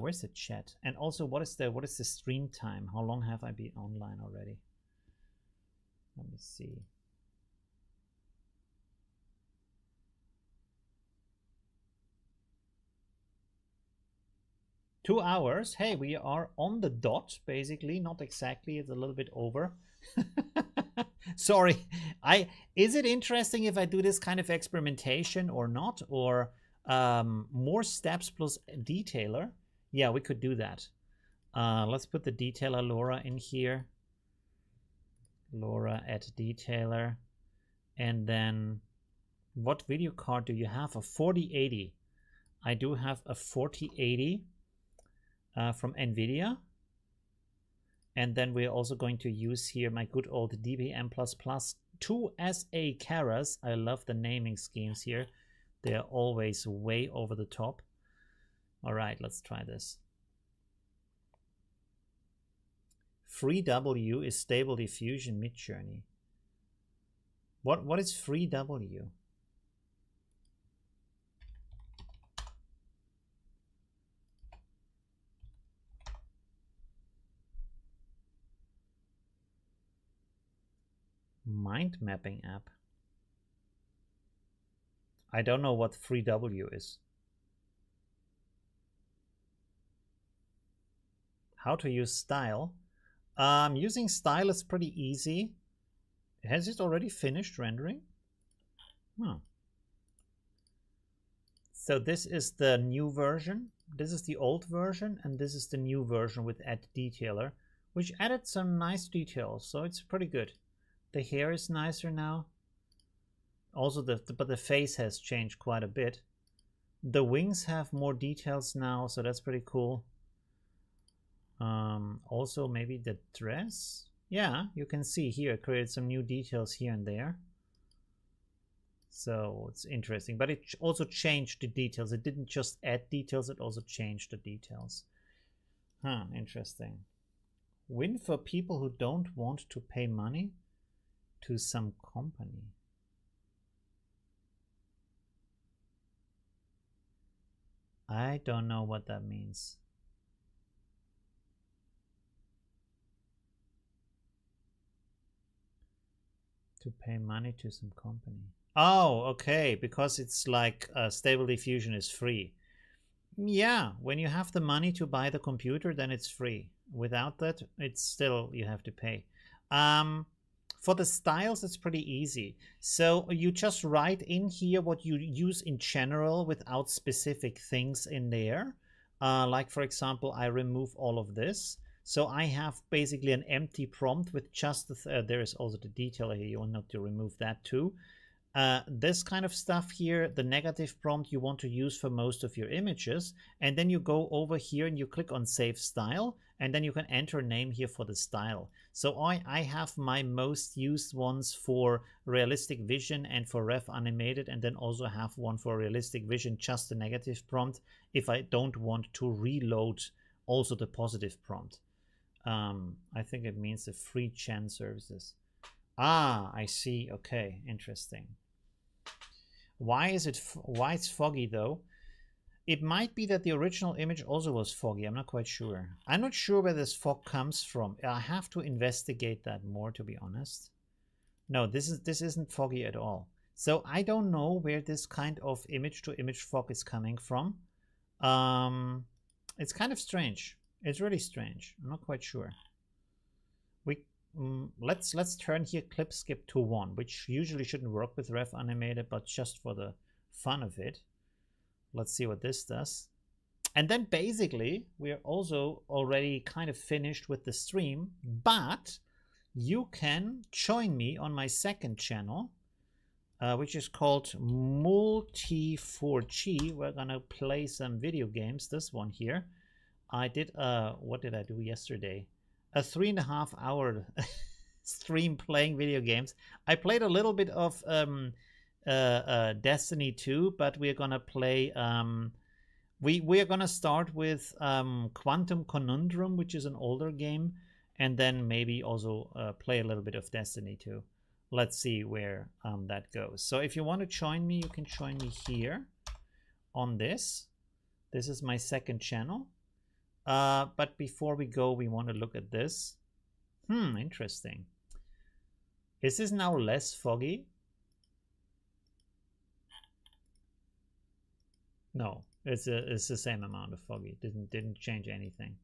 Where's the chat? And also, what is the stream time? How long have I been online already? Let me see. Two hours. Hey, we are on the dot, basically. Not exactly. It's a little bit over. Sorry. Is it interesting if I do this kind of experimentation or not? Or more steps plus detailer? Yeah, we could do that. Let's put the detailer LoRA in here. LoRA at detailer. And then what video card do you have? A 4080. I do have a 4080 from NVIDIA. And then we're also going to use here my good old DBM++ 2SA Keras. I love the naming schemes here. They're always way over the top. All right, let's try this. FreeW is stable diffusion Midjourney. What is FreeW? Mind mapping app. I don't know what FreeW is. How to use style? Using style is pretty easy. Has it already finished rendering? Oh. So this is the new version. This is the old version, and this is the new version with Add Detailer, which added some nice details. So it's pretty good. The hair is nicer now. Also, but the face has changed quite a bit. The wings have more details now, so that's pretty cool. Also, maybe the dress. Yeah, you can see here, it created some new details here and there. So it's interesting, but it also changed the details. It didn't just add details, it also changed the details. Interesting. Win for people who don't want to pay money? to some company. I don't know what that means. To pay money to some company. Oh, okay, because it's like Stable Diffusion is free. Yeah, when you have the money to buy the computer, then it's free. Without that, it's still, you have to pay. For the styles, it's pretty easy. So you just write in here what you use in general without specific things in there. Like, for example, I remove all of this. So I have basically an empty prompt with just there is also the detail here. You want to remove that too. This kind of stuff here, the negative prompt you want to use for most of your images. And then you go over here and you click on Save Style. And then you can enter a name here for the style. So I have my most used ones for realistic vision and for ref animated, and then also have one for realistic vision, just the negative prompt, if I don't want to reload also the positive prompt. I think it means the free Gen services. Ah, I see. Okay, interesting. Why is it? Why it's foggy though? It might be that the original image also was foggy. I'm not quite sure. I'm not sure where this fog comes from. I have to investigate that more, to be honest. No, this isn't foggy at all. So I don't know where this kind of image-to-image fog is coming from. It's kind of strange. It's really strange. I'm not quite sure. Let's turn here clip skip to 1, which usually shouldn't work with ref animated, but just for the fun of it. Let's see what this does. And then basically we're also already kind of finished with the stream, but you can join me on my second channel, which is called Multi4G. We're gonna play some video games. This one here, I did what did I do yesterday? A 3.5 hour stream playing video games. I played a little bit of Destiny 2, but we're gonna play we are gonna start with Quantum Conundrum, which is an older game, and then maybe also play a little bit of Destiny 2. Let's see where that goes. So if you want to join me, you can join me here on this. This is my second channel. But before we go, we want to look at this. Interesting. Is this now less foggy? No, it's the same amount of foggy. Didn't change anything.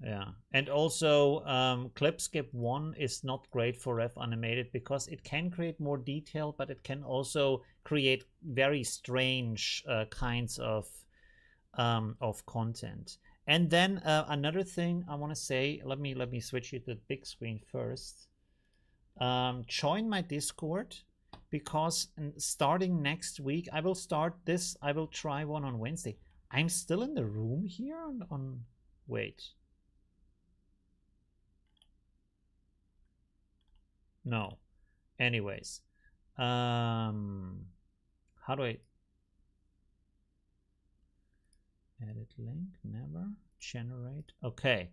Yeah, and also clip skip 1 is not great for ref animated because it can create more detail, but it can also create very strange kinds of content. And then another thing I want to say, let me switch it to the big screen first. Join my Discord, because starting next week I will start this. I will try one on Wednesday. I'm still in the room here on wait. No. Anyways, how do I edit link? Never generate. Okay,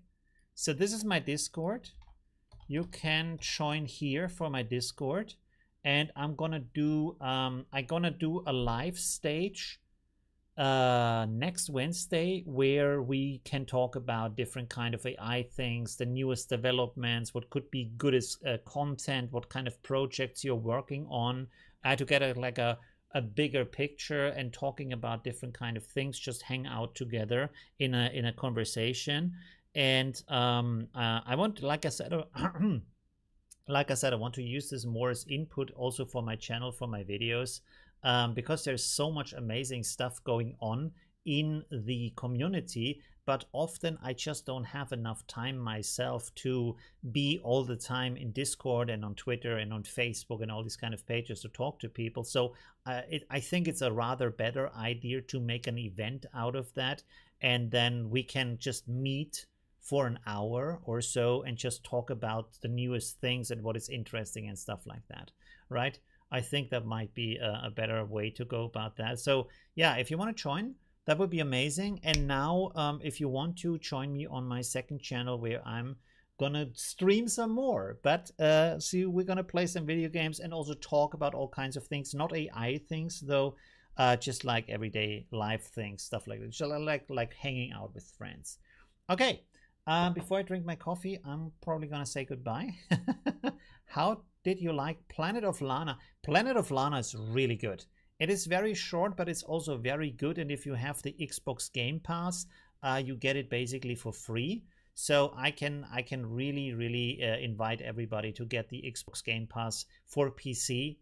so this is my Discord. You can join here for my Discord, and I'm gonna do a live stage next Wednesday where we can talk about different kind of AI things, the newest developments, what could be good as content, what kind of projects you're working on, to get a bigger picture and talking about different kind of things, just hang out together in a conversation. And I want, like I said, I want to use this more as input also for my channel, for my videos, because there's so much amazing stuff going on in the community, but often I just don't have enough time myself to be all the time in Discord and on Twitter and on Facebook and all these kind of pages to talk to people. So I think it's a rather better idea to make an event out of that, and then we can just meet for an hour or so and just talk about the newest things and what is interesting and stuff like that, right? I think that might be a better way to go about that. So yeah, if you want to join, that would be amazing. And now if you want to join me on my second channel where I'm gonna stream some more. But see, we're gonna play some video games and also talk about all kinds of things, not AI things though, just like everyday life things, stuff like that. So like hanging out with friends. Okay. Before I drink my coffee, I'm probably gonna say goodbye. How did you like Planet of Lana? Planet of Lana is really good. It is very short, but it's also very good. And if you have the Xbox Game Pass, you get it basically for free. So I can really invite everybody to get the Xbox Game Pass for PC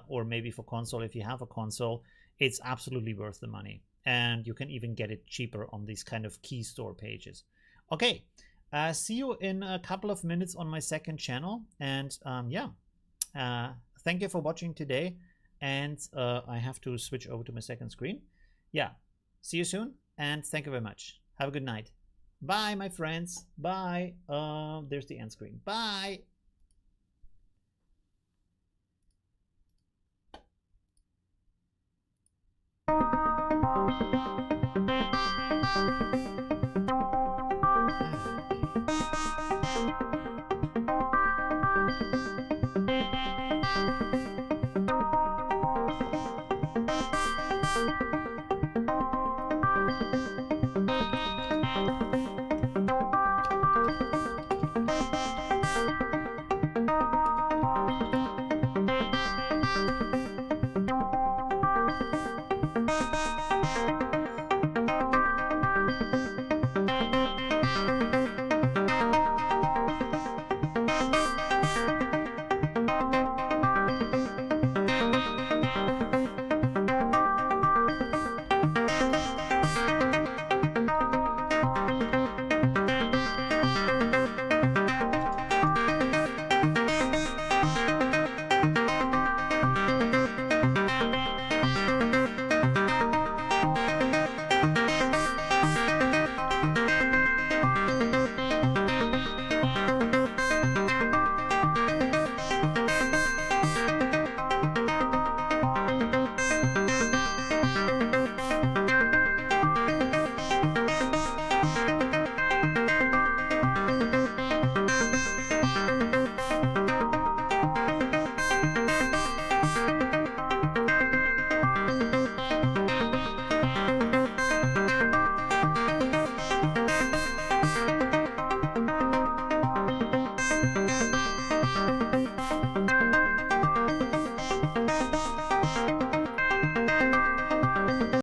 or maybe for console if you have a console. It's absolutely worth the money, and you can even get it cheaper on these kind of key store pages. Okay, see you in a couple of minutes on my second channel, and yeah, thank you for watching today. And I have to switch over to my second screen. Yeah, see you soon, and thank you very much. Have a good night. Bye, my friends. Bye. There's the end screen. Bye.